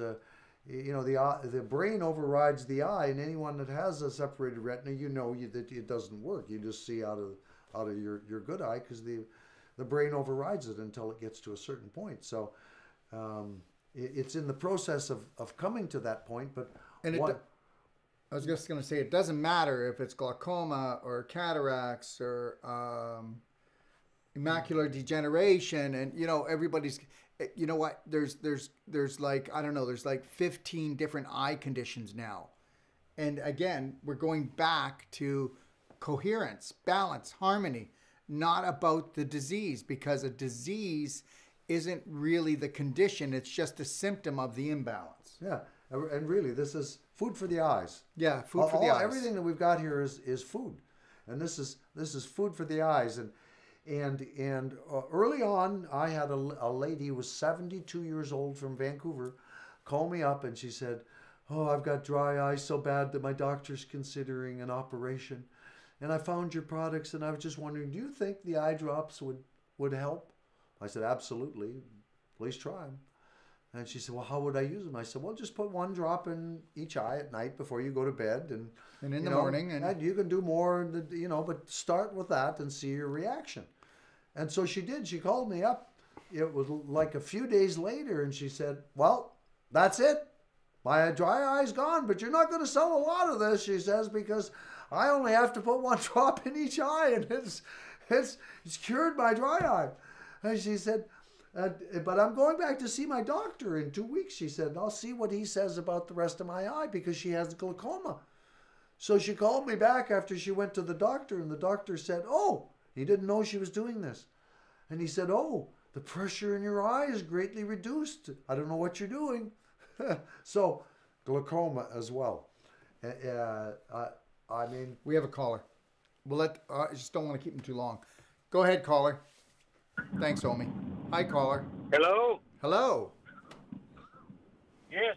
you know, the brain overrides the eye, and anyone that has a separated retina, that it doesn't work. You just see out of your good eye because the brain overrides it until it gets to a certain point. So it's in the process of coming to that point. But I was just going to say, it doesn't matter if it's glaucoma or cataracts or macular degeneration, and everybody's. You know what? There's like, I don't know, there's like 15 different eye conditions now. And again, we're going back to coherence, balance, harmony, not about the disease, because a disease isn't really the condition. It's just a symptom of the imbalance. Yeah. And really, this is food for the eyes. Yeah, food for the eyes. Everything that we've got here is food. And this is food for the eyes. And early on, I had a lady who was 72 years old from Vancouver call me up, and she said, "Oh, I've got dry eyes so bad that my doctor's considering an operation. And I found your products, and I was just wondering, do you think the eye drops would help?" I said, "Absolutely. Please try them." And she said, "Well, how would I use them?" I said, "Well, just put one drop in each eye at night before you go to bed. And in the morning. And you can do more, but start with that and see your reaction." And so she did. She called me up. It was like a few days later, and she said, "Well, that's it. My dry eye's gone, but you're not going to sell a lot of this," she says, "because I only have to put one drop in each eye, and it's cured my dry eye." And she said, "But I'm going back to see my doctor in 2 weeks," she said, "and I'll see what he says about the rest of my eye, because she has glaucoma." So she called me back after she went to the doctor, and the doctor said, "Oh, he didn't know she was doing this." And he said, "Oh, the pressure in your eye is greatly reduced. I don't know what you're doing." So glaucoma as well. I mean, we have a caller. I just don't want to keep him too long. Go ahead, caller. Thanks, Omi. Hi, caller. Hello? Hello. Yes,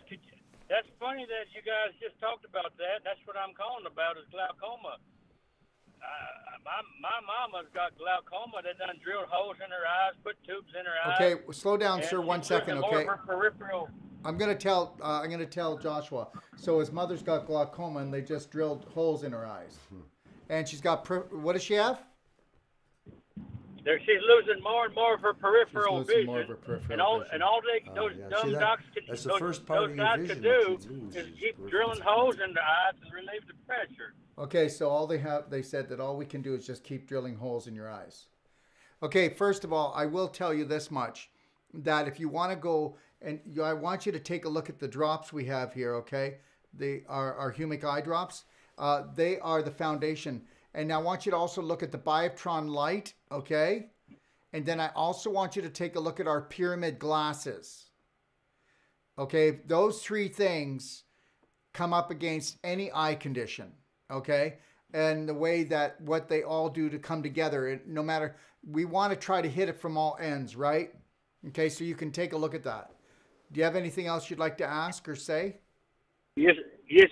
that's funny that you guys just talked about that. That's what I'm calling about, is glaucoma. My mama's got glaucoma. They done drilled holes in her eyes, put tubes in her eyes. Okay, slow down, sir. 1 second, okay? Peripheral. I'm gonna tell Joshua. So his mother's got glaucoma, and they just drilled holes in her eyes, and she's got what does she have? She's losing more and more of her peripheral vision. More of her peripheral and all vision. those yeah. dumb docs could That's the first part of your vision do that you lose is is keep peripheral. drilling holes in the eyes to relieve the pressure. Okay, so they said that all we can do is just keep drilling holes in your eyes. Okay, first of all, I will tell you this much, that if you want to go, and I want you to take a look at the drops we have here, okay? Our Humic eye drops. They are the foundation. And now I want you to also look at the Bioptron light, okay? And then I also want you to take a look at our pyramid glasses. Okay, those three things come up against any eye condition, okay? And the way that what they all do to come together, no matter, we want to try to hit it from all ends, right? Okay, so you can take a look at that. Do you have anything else you'd like to ask or say? Yes,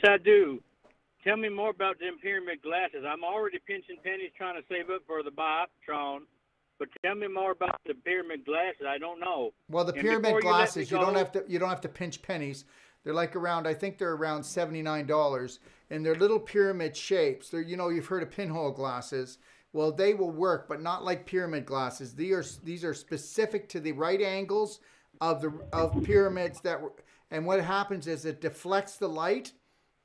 I do. Tell me more about them pyramid glasses. I'm already pinching pennies trying to save up for the Bioptron. But tell me more about the pyramid glasses. I don't know. Well, the pyramid glasses, you don't have to pinch pennies. They're like around, I think they're around $79, and they're little pyramid shapes. They're, you've heard of pinhole glasses. Well, they will work, but not like pyramid glasses. These are specific to the right angles of pyramids and what happens is it deflects the light,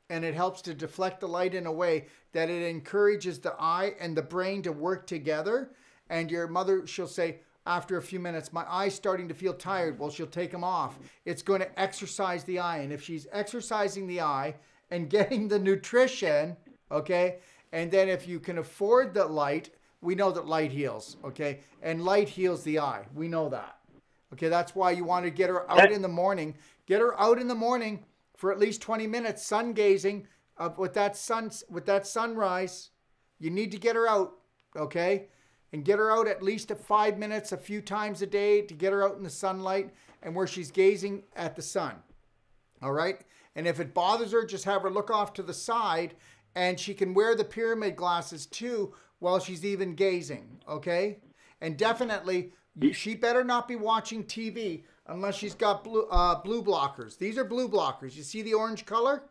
and it helps to deflect the light in a way that it encourages the eye and the brain to work together. And your mother, she'll say, after a few minutes, "My eye's starting to feel tired." Well, she'll take them off. It's going to exercise the eye. And if she's exercising the eye and getting the nutrition, okay, and then if you can afford the light, we know that light heals, okay? And light heals the eye. We know that. Okay, that's why you want to get her out in the morning. Get her out in the morning for at least 20 minutes, sun gazing with that sunrise. You need to get her out, okay? and get her out at least at 5 minutes a few times a day to get her out in the sunlight and where she's gazing at the sun. All right? And if it bothers her, just have her look off to the side, and she can wear the pyramid glasses too while she's even gazing, okay? And definitely, she better not be watching TV unless she's got blue blockers. These are blue blockers. You see the orange color?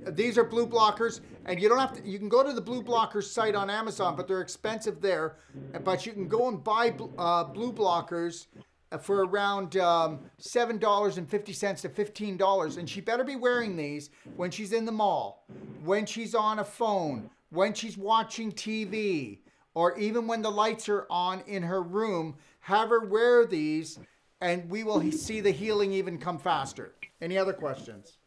These are blue blockers, and you don't have to, you can go to the blue blockers site on Amazon, but they're expensive there. But you can go and buy blue blockers for around $7.50 to $15. And she better be wearing these when she's in the mall, when she's on a phone, when she's watching TV, or even when the lights are on in her room. Have her wear these, and we will see the healing even come faster. Any other questions?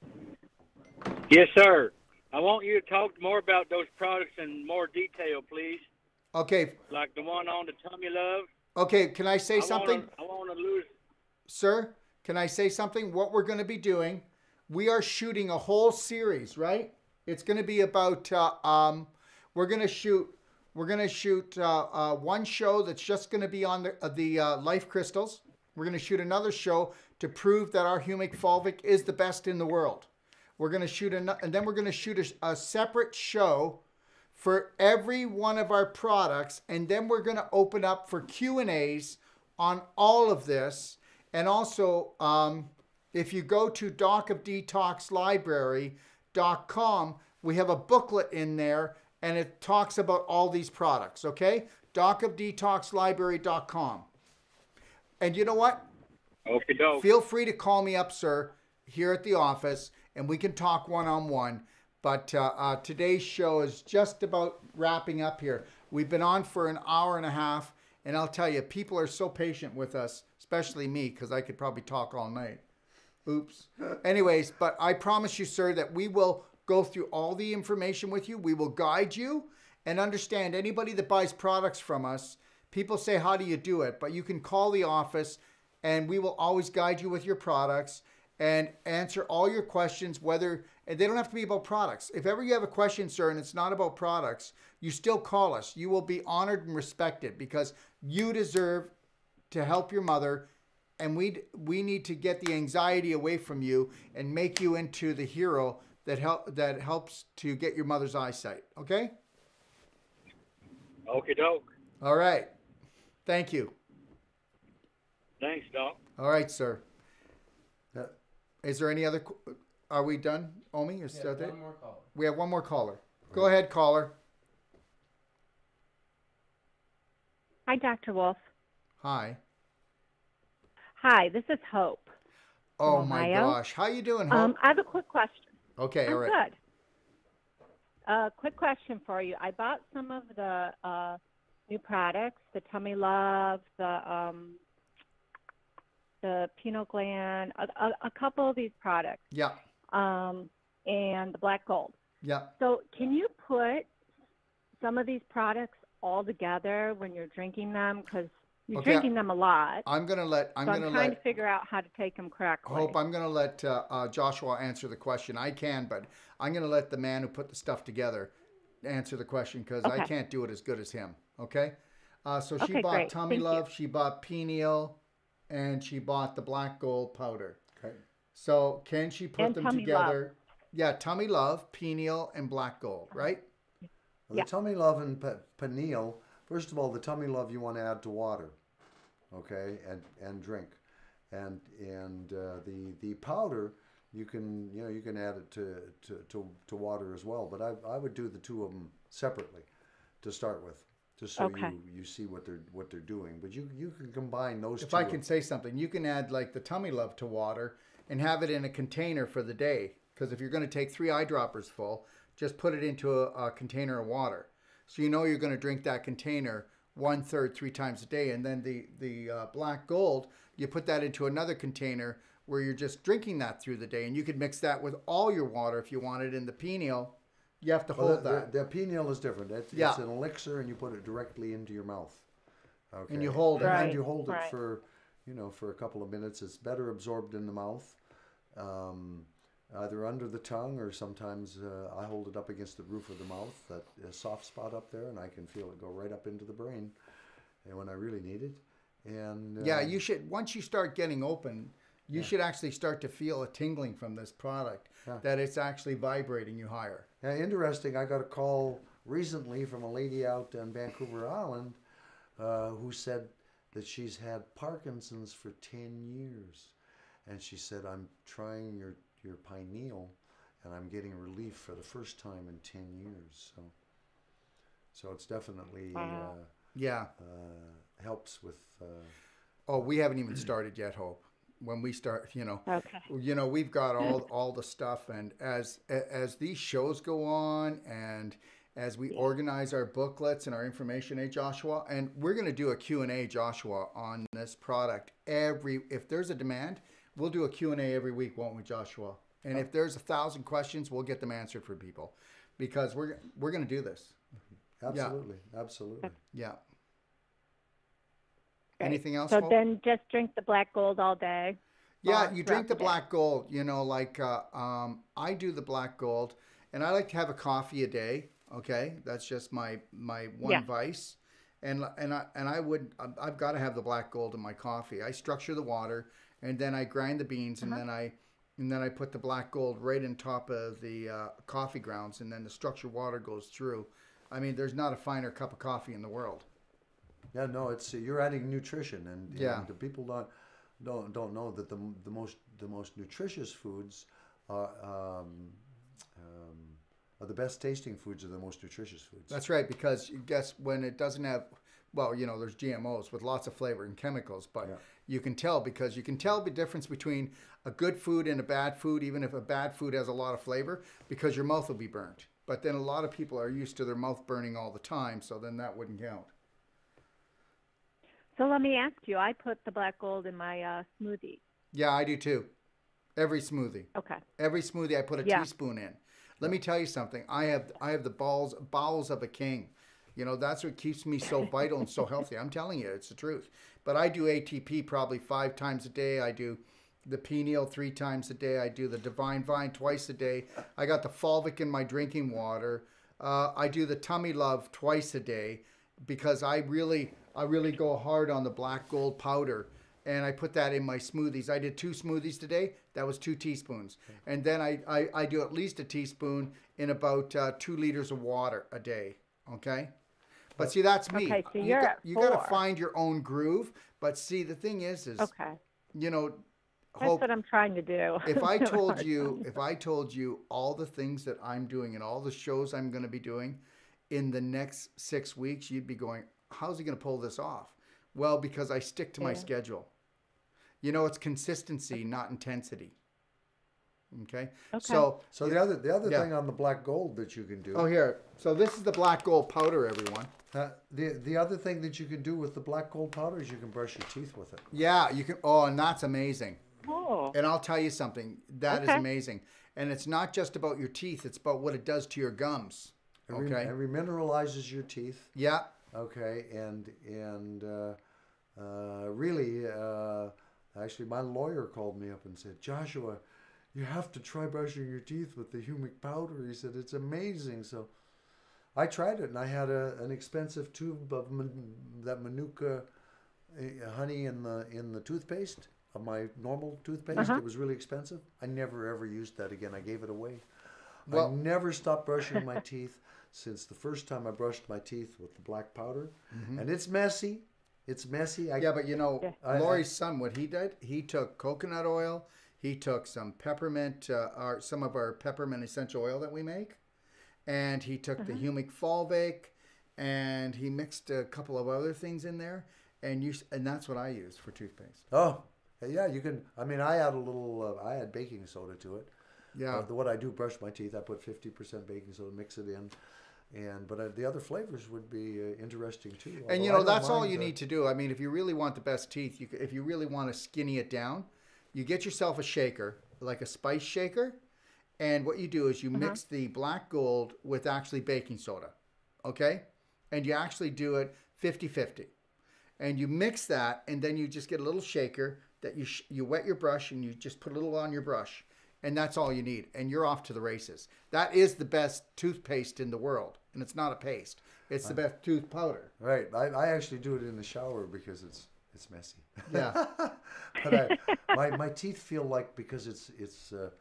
Yes, sir. I want you to talk more about those products in more detail, please. Okay. Like the one on the tummy love. Okay, can I say something? I want to lose. Sir, can I say something? What we're going to be doing, we are shooting a whole series, right? It's going to be about, we're going to shoot one show that's just going to be on the life crystals. We're going to shoot another show to prove that our Humic Fulvic is the best in the world. We're going to shoot and then we're going to shoot a separate show for every one of our products, and then we're going to open up for Q&As on all of this. And also, if you go to docofdetoxlibrary.com, we have a booklet in there, and it talks about all these products, okay? docofdetoxlibrary.com. And you know what? Okey-doke. Feel free to call me up, sir, here at the office, and we can talk one-on-one. But today's show is just about wrapping up here. We've been on for an hour and a half, and I'll tell you, people are so patient with us, especially me, because I could probably talk all night. Oops. Anyways, but I promise you, sir, that we will go through all the information with you. We will guide you and understand anybody that buys products from us. People say, how do you do it? But you can call the office, and we will always guide you with your products and answer all your questions, and they don't have to be about products. If ever you have a question, sir, and it's not about products, you still call us. You will be honored and respected because you deserve to help your mother, and we need to get the anxiety away from you and make you into the hero that helps to get your mother's eyesight. Okay? Okie doke. All right. Thank you. Thanks, Doc. All right, sir. Is there any other? Are we done, Omi? Is that it? One more caller. We have one more caller. Go ahead, caller. Hi, Dr. Wolf. Hi. Hi, this is Hope. Oh my Ohio. gosh, how you doing, Hope? I have a quick question. Okay, all right. Good. Quick question for you. I bought some of the new products, the Tummy Love, the Pineal gland, a couple of these products. Yeah. And the Black Gold. Yeah. So can you put some of these products all together when you're drinking them? Because you're drinking them a lot. I'm trying to figure out how to take them correctly. Hope, I'm going to let Joshua answer the question. I can, but I'm going to let the man who put the stuff together answer the question because I can't do it as good as him. Okay? So she bought great. Tummy Thank Love, you. she bought Pineal, and she bought the Black Gold powder. Okay. So can she put them Tummy together? Yeah, Tummy Love, Pineal, and Black Gold, right? Well, the Tummy Love and Pineal, first of all, the Tummy Love you want to add to water, okay, and drink, and the powder you can add it to water as well. But I would do the two of them separately to start with, just so you see what they're doing. But you can combine those two. If I can say something, you can add like the Tummy Love to water and have it in a container for the day. Because if you're going to take 3 eyedroppers full, just put it into a container of water. So you know you're going to drink that container 1/3 3 times a day. And then the Black Gold, you put that into another container where you're just drinking that through the day. And you could mix that with all your water if you wanted. In the Pineal, you have to hold that. The Pineal is different. It's an elixir, and you put it directly into your mouth. Okay. And you hold it. And you hold it for a couple of minutes. It's better absorbed in the mouth. either under the tongue, or sometimes I hold it up against the roof of the mouth, that soft spot up there, and I can feel it go right up into the brain, and when I really need it. And yeah, you should, once you start getting open, you should actually start to feel a tingling from this product, that it's actually vibrating you higher. Yeah, interesting. I got a call recently from a lady out on Vancouver Island who said that she's had Parkinson's for 10 years. And she said, I'm trying your Pineal, and I'm getting relief for the first time in 10 years. So it's definitely helps with. Oh, we haven't even started yet, Hope. When we start, Okay. We've got all the stuff, and as these shows go on, and as we organize our booklets and our information, Joshua, and we're going to do a Q&A, Joshua, on this product if there's a demand, we'll do a Q&A every week, won't we, Joshua? And if there's 1,000 questions, we'll get them answered for people, because we're going to do this. Absolutely, absolutely. Yeah. Great. Anything else? So Hope? then just drink the black gold all day. Yeah, you drink the black gold. I do the black gold, and I like to have a coffee a day. Okay, that's just my one vice, and I've got to have the black gold in my coffee. I structure the water, and then I grind the beans, and then I put the black gold right in top of the coffee grounds, and then the structured water goes through. I mean, there's not a finer cup of coffee in the world. Yeah, no, it's you're adding nutrition, and the people don't know that the most nutritious foods are the best tasting foods, are the most nutritious foods. That's right, because guess when it doesn't have, there's GMOs with lots of flavor and chemicals, but you can tell the difference between a good food and a bad food, even if a bad food has a lot of flavor, because your mouth will be burnt. But then a lot of people are used to their mouth burning all the time, so then that wouldn't count. So let me ask you, I put the black gold in my smoothie. Yeah, I do too. Every smoothie. Okay. Every smoothie I put a teaspoon in. Let me tell you something. I have the bowels of a king. That's what keeps me so vital and so healthy. I'm telling you, it's the truth. But I do ATP probably 5 times a day. I do the Pineal 3 times a day. I do the Divine Vine twice a day. I got the Fulvic in my drinking water. I do the Tummy Love twice a day, because I really go hard on the black gold powder, and I put that in my smoothies. I did 2 smoothies today. That was 2 teaspoons. And then I do at least a teaspoon in about 2 liters of water a day. Okay? But see, that's me. Okay, so you got to find your own groove. But see, the thing is okay. Hope, that's what I'm trying to do. if I told you all the things that I'm doing and all the shows I'm going to be doing in the next 6 weeks, you'd be going, how's he going to pull this off? Well, because I stick to my schedule. It's consistency, not intensity. Okay. So the other thing on the black gold that you can do. Oh, here. So this is the black gold powder, everyone. The other thing that you can do with the black gold powder is you can brush your teeth with it. Yeah, you can. Oh, and that's amazing. Oh. And I'll tell you something. That is amazing. And it's not just about your teeth. It's about what it does to your gums. Okay. It remineralizes your teeth. Yeah. Okay. And really, actually, my lawyer called me up and said, Joshua, you have to try brushing your teeth with the Humic powder. He said, it's amazing. So I tried it, and I had an expensive tube of that Manuka honey in the toothpaste, of my normal toothpaste. It was really expensive. I never, ever used that again. I gave it away. I never stopped brushing my teeth since the first time I brushed my teeth with the black powder. And it's messy. It's messy. But Lori's son, what he did, he took coconut oil, he took some peppermint, some of our peppermint essential oil that we make, and he took the Humic Fulvic, and he mixed a couple of other things in there, and that's what I use for toothpaste. Oh, yeah, you can. I mean, I add a little. I add baking soda to it. Yeah. What I do, brush my teeth. I put 50% baking soda, mix it in. But the other flavors would be interesting too. And that's all you need to do. I mean, if you really want the best teeth, if you really want to skinny it down, you get yourself a shaker, like a spice shaker, and what you do is you mix the black gold with actually baking soda, okay? And you actually do it 50-50. And you mix that, and then you just get a little shaker that you wet your brush, and you just put a little on your brush. and that's all you need, and you're off to the races. That is the best toothpaste in the world, and it's not a paste. It's the best tooth powder. Right. I actually do it in the shower because it's messy. Yeah. But my teeth feel like, because it's a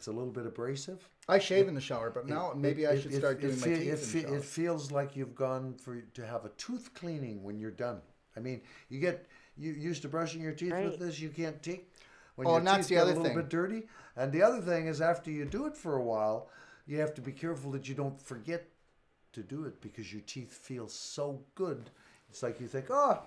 little bit abrasive. I shave in the shower, but now maybe I should start doing my teeth in the shower. It feels like you've gone to have a tooth cleaning when you're done. I mean, you used to brushing your teeth with this. You can't take when your and that's teeth the get other a little thing. bit dirty. And the other thing is, after you do it for a while, you have to be careful that you don't forget to do it, because your teeth feel so good. It's like you think, oh,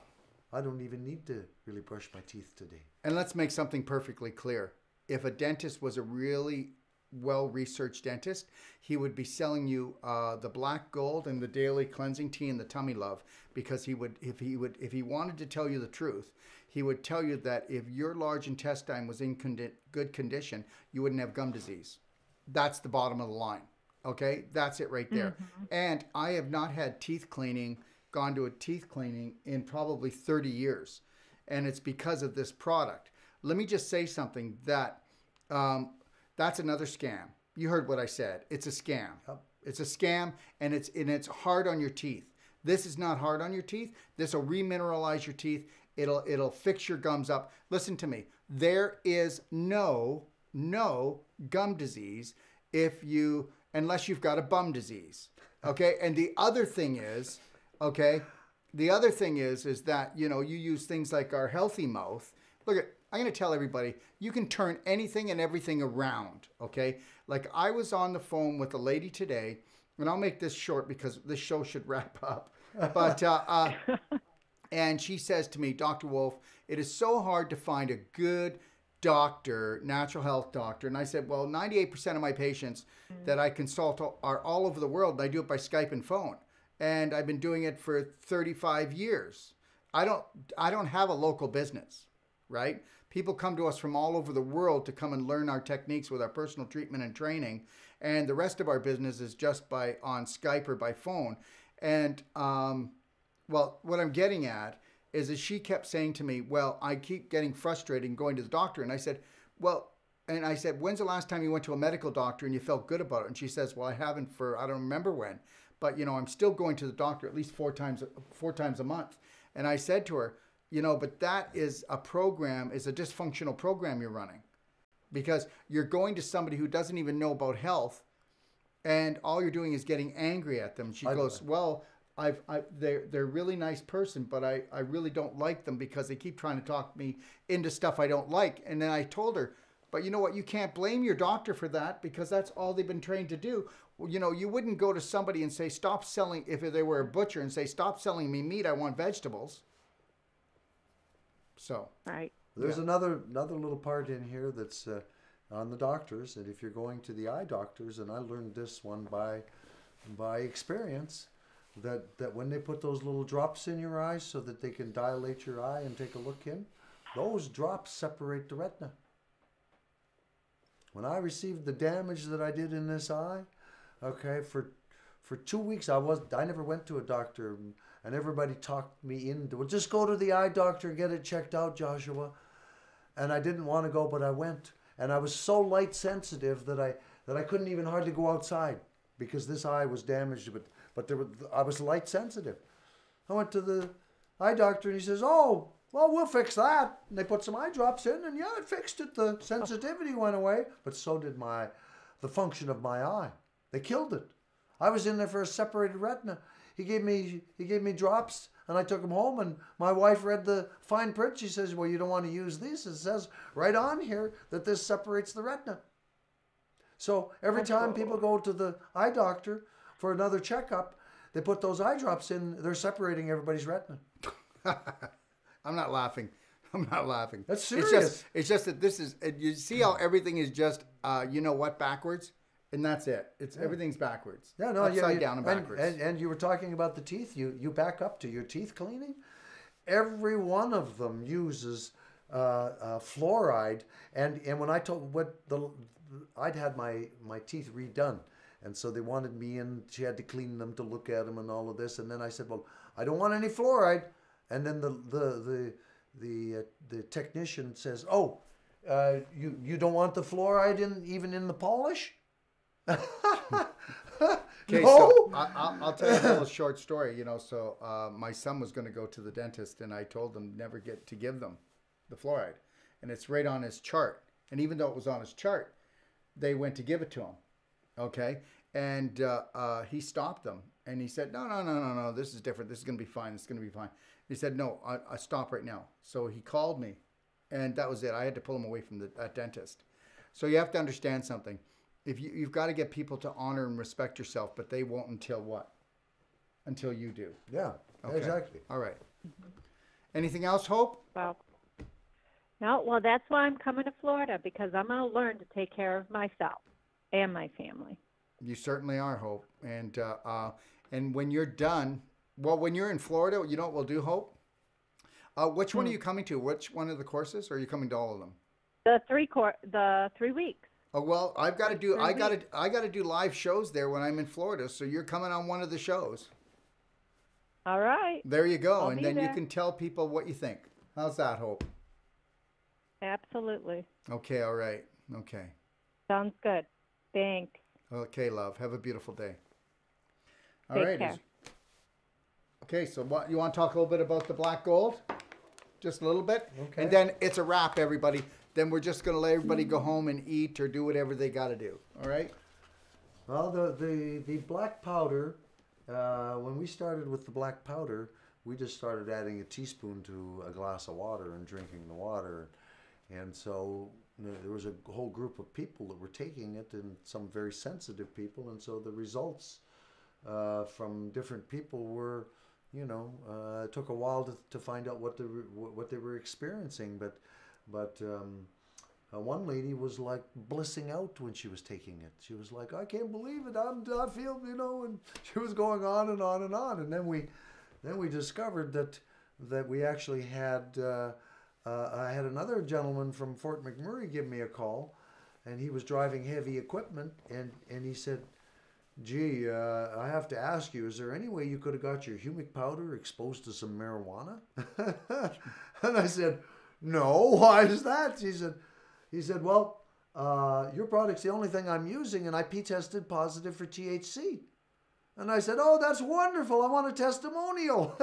I don't even need to really brush my teeth today. And let's make something perfectly clear. If a dentist was a really well-researched dentist, he would be selling you the black gold and the daily cleansing tea and the tummy love, because if he wanted to tell you the truth, he would tell you that if your large intestine was in good condition, you wouldn't have gum disease. That's the bottom of the line. Okay, that's it right there. And I have not had gone to a teeth cleaning in probably 30 years, and it's because of this product. Let me just say something that that's another scam. You heard what I said. It's a scam. Yep. It's a scam, and it's hard on your teeth. This is not hard on your teeth. This will remineralize your teeth. It'll fix your gums up. Listen to me. There is no gum disease unless you've got a bum disease. Okay? And the other thing is, is that, you use things like our Healthy Mouth. Look, I'm going to tell everybody, you can turn anything and everything around, okay? Like, I was on the phone with a lady today, and I'll make this short because this show should wrap up. But, and she says to me, Dr. Wolf, it is so hard to find a good doctor, natural health doctor. And I said, well, 98% of my patients that I consult are all over the world. And I do it by Skype and phone. And I've been doing it for 35 years. I don't have a local business, right? People come to us from all over the world to come and learn our techniques with our personal treatment and training. And the rest of our business is just on Skype or by phone. And, well, what I'm getting at is that she kept saying to me, well, I keep getting frustrated and going to the doctor. And I said, when's the last time you went to a medical doctor and you felt good about it? And she says, well, I haven't I don't remember when. But, I'm still going to the doctor at least four times a month. And I said to her, but that is a dysfunctional program you're running, because you're going to somebody who doesn't even know about health, and all you're doing is getting angry at them. She goes, well, they're a really nice person, but I really don't like them because they keep trying to talk me into stuff I don't like. And then I told her, but you know what? You can't blame your doctor for that, because that's all they've been trained to do. Well, you wouldn't go to somebody and say, stop selling, if they were a butcher, and say, stop selling me meat, I want vegetables. So. Right. There's another little part in here that's on the doctors, that if you're going to the eye doctors, and I learned this one by experience, that when they put those little drops in your eyes so that they can dilate your eye and take a look in, those drops separate the retina. When I received the damage that I did in this eye, okay, for 2 weeks I never went to a doctor, and everybody talked me into, well, just go to the eye doctor and get it checked out, Joshua. And I didn't want to go, but I went. And I was so light sensitive that I couldn't even hardly go outside, because this eye was damaged, but I was light sensitive. I went to the eye doctor, and he says, oh, well, we'll fix that. And they put some eye drops in, and yeah, it fixed it. The sensitivity went away, but so did the function of my eye. They killed it. I was in there for a separated retina. He gave me drops, and I took them home, and my wife read the fine print. She says, well, you don't want to use these. It says right on here that this separates the retina. So every time people go to the eye doctor for another checkup, they put those eye drops in, they're separating everybody's retina. I'm not laughing. That's serious. It's just that this is, you see how everything is just, backwards? And that's it. Everything's backwards. Yeah, no, upside down and backwards. And you were talking about the teeth. You back up to your teeth cleaning. Every one of them uses fluoride. And when I told I'd had my teeth redone, and so they wanted me in. She had to clean them to look at them and all of this. And then I said, well, I don't want any fluoride. And then the technician says, oh, You don't want the fluoride even in the polish? Okay, No? so I'll tell you a little short story. You know, so my son was going to go to the dentist, and I told them never to give them the fluoride, and it's right on his chart. And even though it was on his chart, they went to give it to him. Okay, and he stopped them, and he said, no, this is different. This is going to be fine. This is going to be fine. He said, no, I stop right now. So he called me, and that was it. I had to pull him away from that dentist. So you have to understand something. If you've got to get people to honor and respect yourself, but they won't until what? Until you do. Yeah, Okay. exactly. All right. Anything else, Hope? Well, no, well, that's why I'm coming to Florida, because I'm going to learn to take care of myself and my family. You certainly are, Hope. And when you're done, well, when you're in Florida, you know what we'll do, Hope? Which one are you coming to? Which one of the courses? Or are you coming to all of them? The 3 weeks. Oh, well, I got to do live shows there when I'm in Florida. So you're coming on one of the shows. All right. There you go. I'll and be then you there. can tell people what you think. How's that, Hope? Absolutely. Okay, all right. Okay. Sounds good. Thanks. Okay, love. Have a beautiful day. All Take right. care. Okay, so what you want to talk a little bit about the black gold? Just a little bit? Okay. And then it's a wrap, everybody. Then we're just going to let everybody go home and eat or do whatever they got to do. All right? Well, the black powder, when we started with the black powder, we just started adding a teaspoon to a glass of water and drinking the water. And so there was a whole group of people that were taking it, and some very sensitive people. And so the results from different people were, it took a while to find out what they were experiencing. But one lady was like blissing out when she was taking it. She was like, I can't believe it. I feel, and she was going on and on and on. And then we discovered that we actually had, I had another gentleman from Fort McMurray give me a call, and he was driving heavy equipment, and he said, gee, I have to ask you, is there any way you could have got your humic powder exposed to some marijuana? And I said, no, why is that? He said, well, your product's the only thing I'm using, and I P-tested positive for THC. And I said, oh, that's wonderful. I want a testimonial.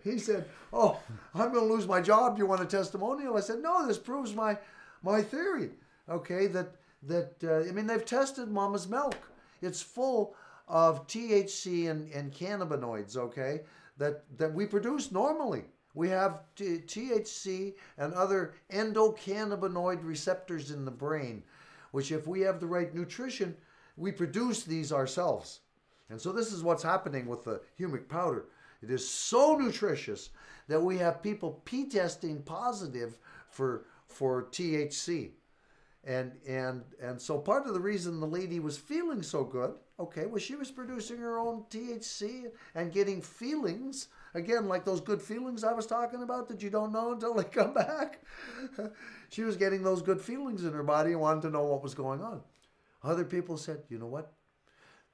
He said, oh, I'm going to lose my job. Do you want a testimonial? I said, no, this proves my theory. Okay, they've tested mama's milk. It's full of THC and cannabinoids, okay, that we produce normally. We have THC and other endocannabinoid receptors in the brain, which if we have the right nutrition, we produce these ourselves. And so this is what's happening with the humic powder. It is so nutritious that we have people P-testing positive for THC. And so part of the reason the lady was feeling so good, okay, was she was producing her own THC and getting feelings, again, like those good feelings I was talking about that you don't know until they come back. She was getting those good feelings in her body and wanted to know what was going on. Other people said, you know what?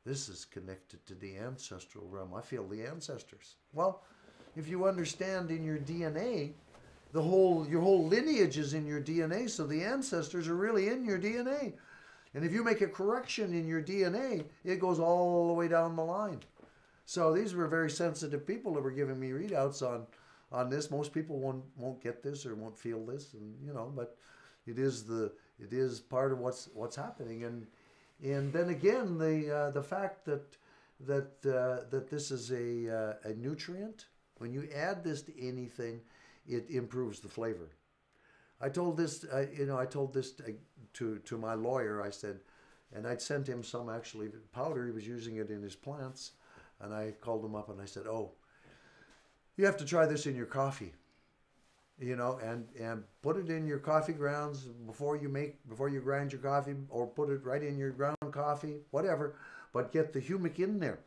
This is connected to the ancestral realm. I feel the ancestors. Well, if you understand in your DNA, your whole lineage is in your DNA, so the ancestors are really in your DNA. And if you make a correction in your DNA, it goes all the way down the line. So these were very sensitive people that were giving me readouts on this. Most people won't get this or won't feel this, and but it is part of what's happening. And then again, the fact that this is a nutrient. When you add this to anything, it improves the flavor. I told this, to my lawyer. I said, and I'd sent him some actually powder. He was using it in his plants, and I called him up and I said, "Oh, you have to try this in your coffee, and put it in your coffee grounds before you grind your coffee, or put it right in your ground coffee, whatever. But get the humic in there."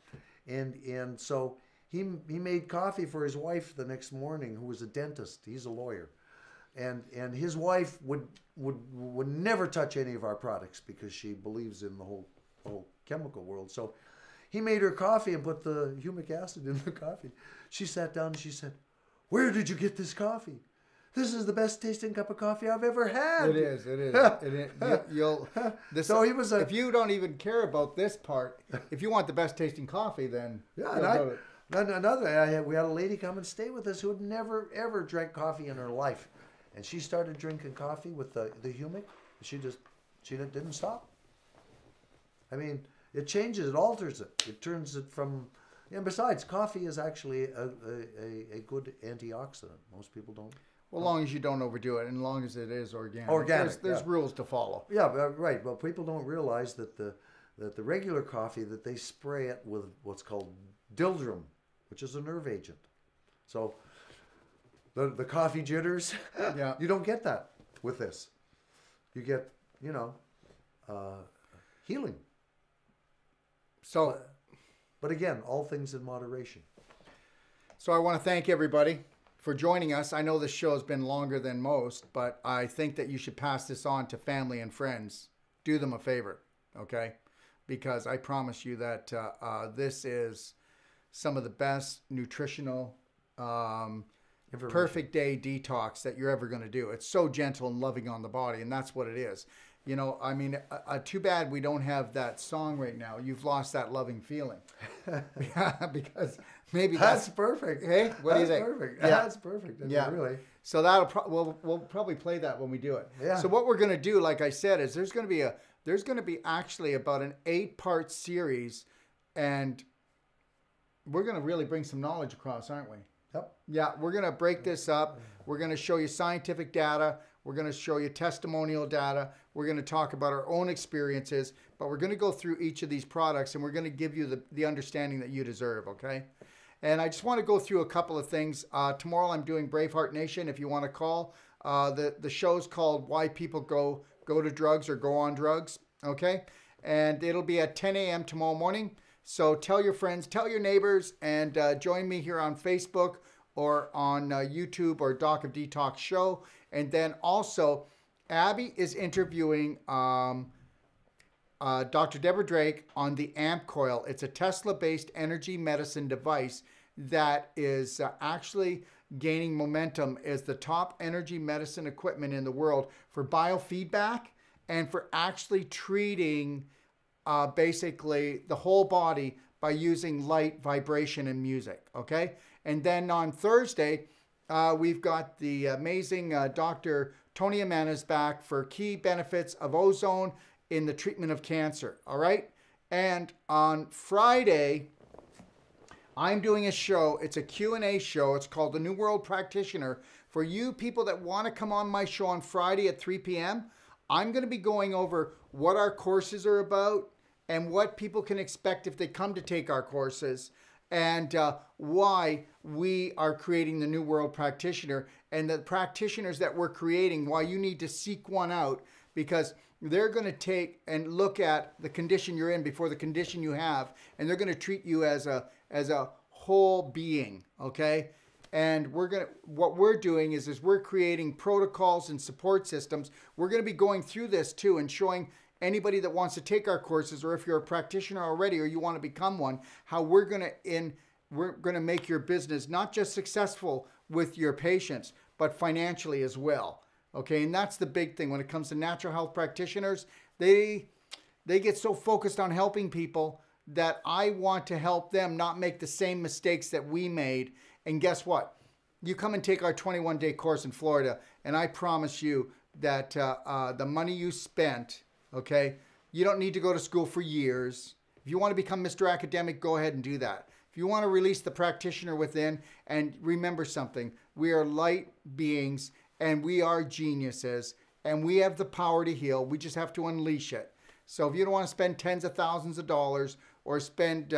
And so he made coffee for his wife the next morning, who was a dentist. He's a lawyer. And his wife would never touch any of our products because she believes in the whole chemical world. So he made her coffee and put the humic acid in the coffee. She sat down and she said, "Where did you get this coffee?" this is the best tasting cup of coffee I've ever had. It is. So he was if you don't even care about this part, if you want the best tasting coffee, then yeah. We had a lady come and stay with us who had never ever drank coffee in her life, and she started drinking coffee with the Humic. She didn't stop. I mean, it changes, it alters it. It turns it from, and besides, coffee is actually a good antioxidant. Most people don't. Well, as long as you don't overdo it, and as long as it is organic. Organic. There's rules to follow. Yeah, right. Well, people don't realize that the regular coffee, that they spray it with what's called dildrum, which is a nerve agent. So the coffee jitters, yeah, you don't get that with this. You get, healing. So, but again, all things in moderation. So I want to thank everybody for joining us. I know this show has been longer than most, but I think that you should pass this on to family and friends. Do them a favor, okay? Because I promise you that this is some of the best nutritional, perfect day detox that you're ever going to do. It's so gentle and loving on the body, and that's what it is. I mean, too bad we don't have that song right now. You've lost that loving feeling. Yeah, because maybe that's perfect. Hey, what do you think? Perfect. Yeah. That's perfect. Yeah, really. So we'll probably play that when we do it. Yeah. So what we're going to do, like I said, is there's going to be actually about an 8-part series, and we're going to really bring some knowledge across, aren't we? Yep. Yeah, we're going to break this up. We're going to show you scientific data. We're going to show you testimonial data. We're going to talk about our own experiences, but we're going to go through each of these products, and we're going to give you the understanding that you deserve, okay? And I just want to go through a couple of things. Tomorrow I'm doing Braveheart Nation, if you want to call. The show's called Why People Go to Drugs or Go on Drugs, okay? And it'll be at 10 a.m. tomorrow morning. So tell your friends, tell your neighbors, and join me here on Facebook or on YouTube or Doc of Detox Show. And then also, Abby is interviewing Dr. Deborah Drake on the AMP coil. It's a Tesla-based energy medicine device that is actually gaining momentum as the top energy medicine equipment in the world for biofeedback and for actually treating basically the whole body by using light, vibration, and music, okay? And then on Thursday, we've got the amazing Dr. Tony Amana's back for key benefits of ozone in the treatment of cancer, all right? And on Friday, I'm doing a show. It's a Q&A show. It's called The New World Practitioner. For you people that want to come on my show on Friday at 3 p.m., I'm going to be going over what our courses are about and what people can expect if they come to take our courses, and why we are creating the New World Practitioner, and the practitioners that we're creating, why you need to seek one out, because they're going to take and look at the condition you're in before the condition you have, and they're going to treat you as a whole being, okay? And what we're doing is we're creating protocols and support systems. We're going to be going through this too and showing anybody that wants to take our courses, or if you're a practitioner already or you want to become one, how we're going to make your business not just successful with your patients, but financially as well. Okay, and that's the big thing when it comes to natural health practitioners. They get so focused on helping people that I want to help them not make the same mistakes that we made. And guess what? You come and take our 21-day course in Florida, and I promise you that the money you spent, okay, you don't need to go to school for years. If you want to become Mr. Academic, go ahead and do that. If you want to release the practitioner within, and remember something, we are light beings, and we are geniuses, and we have the power to heal. We just have to unleash it. So if you don't want to spend tens of thousands of dollars or spend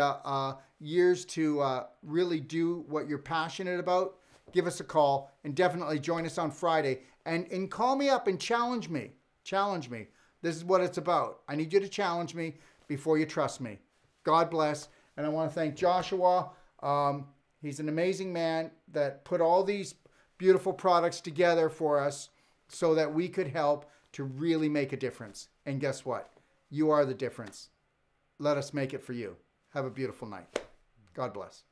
years to really do what you're passionate about, give us a call, and definitely join us on Friday. And call me up and challenge me. Challenge me. This is what it's about. I need you to challenge me before you trust me. God bless. And I want to thank Joshua. He's an amazing man that put all these beautiful products together for us so that we could help to really make a difference. And guess what? You are the difference. Let us make it for you. Have a beautiful night. God bless.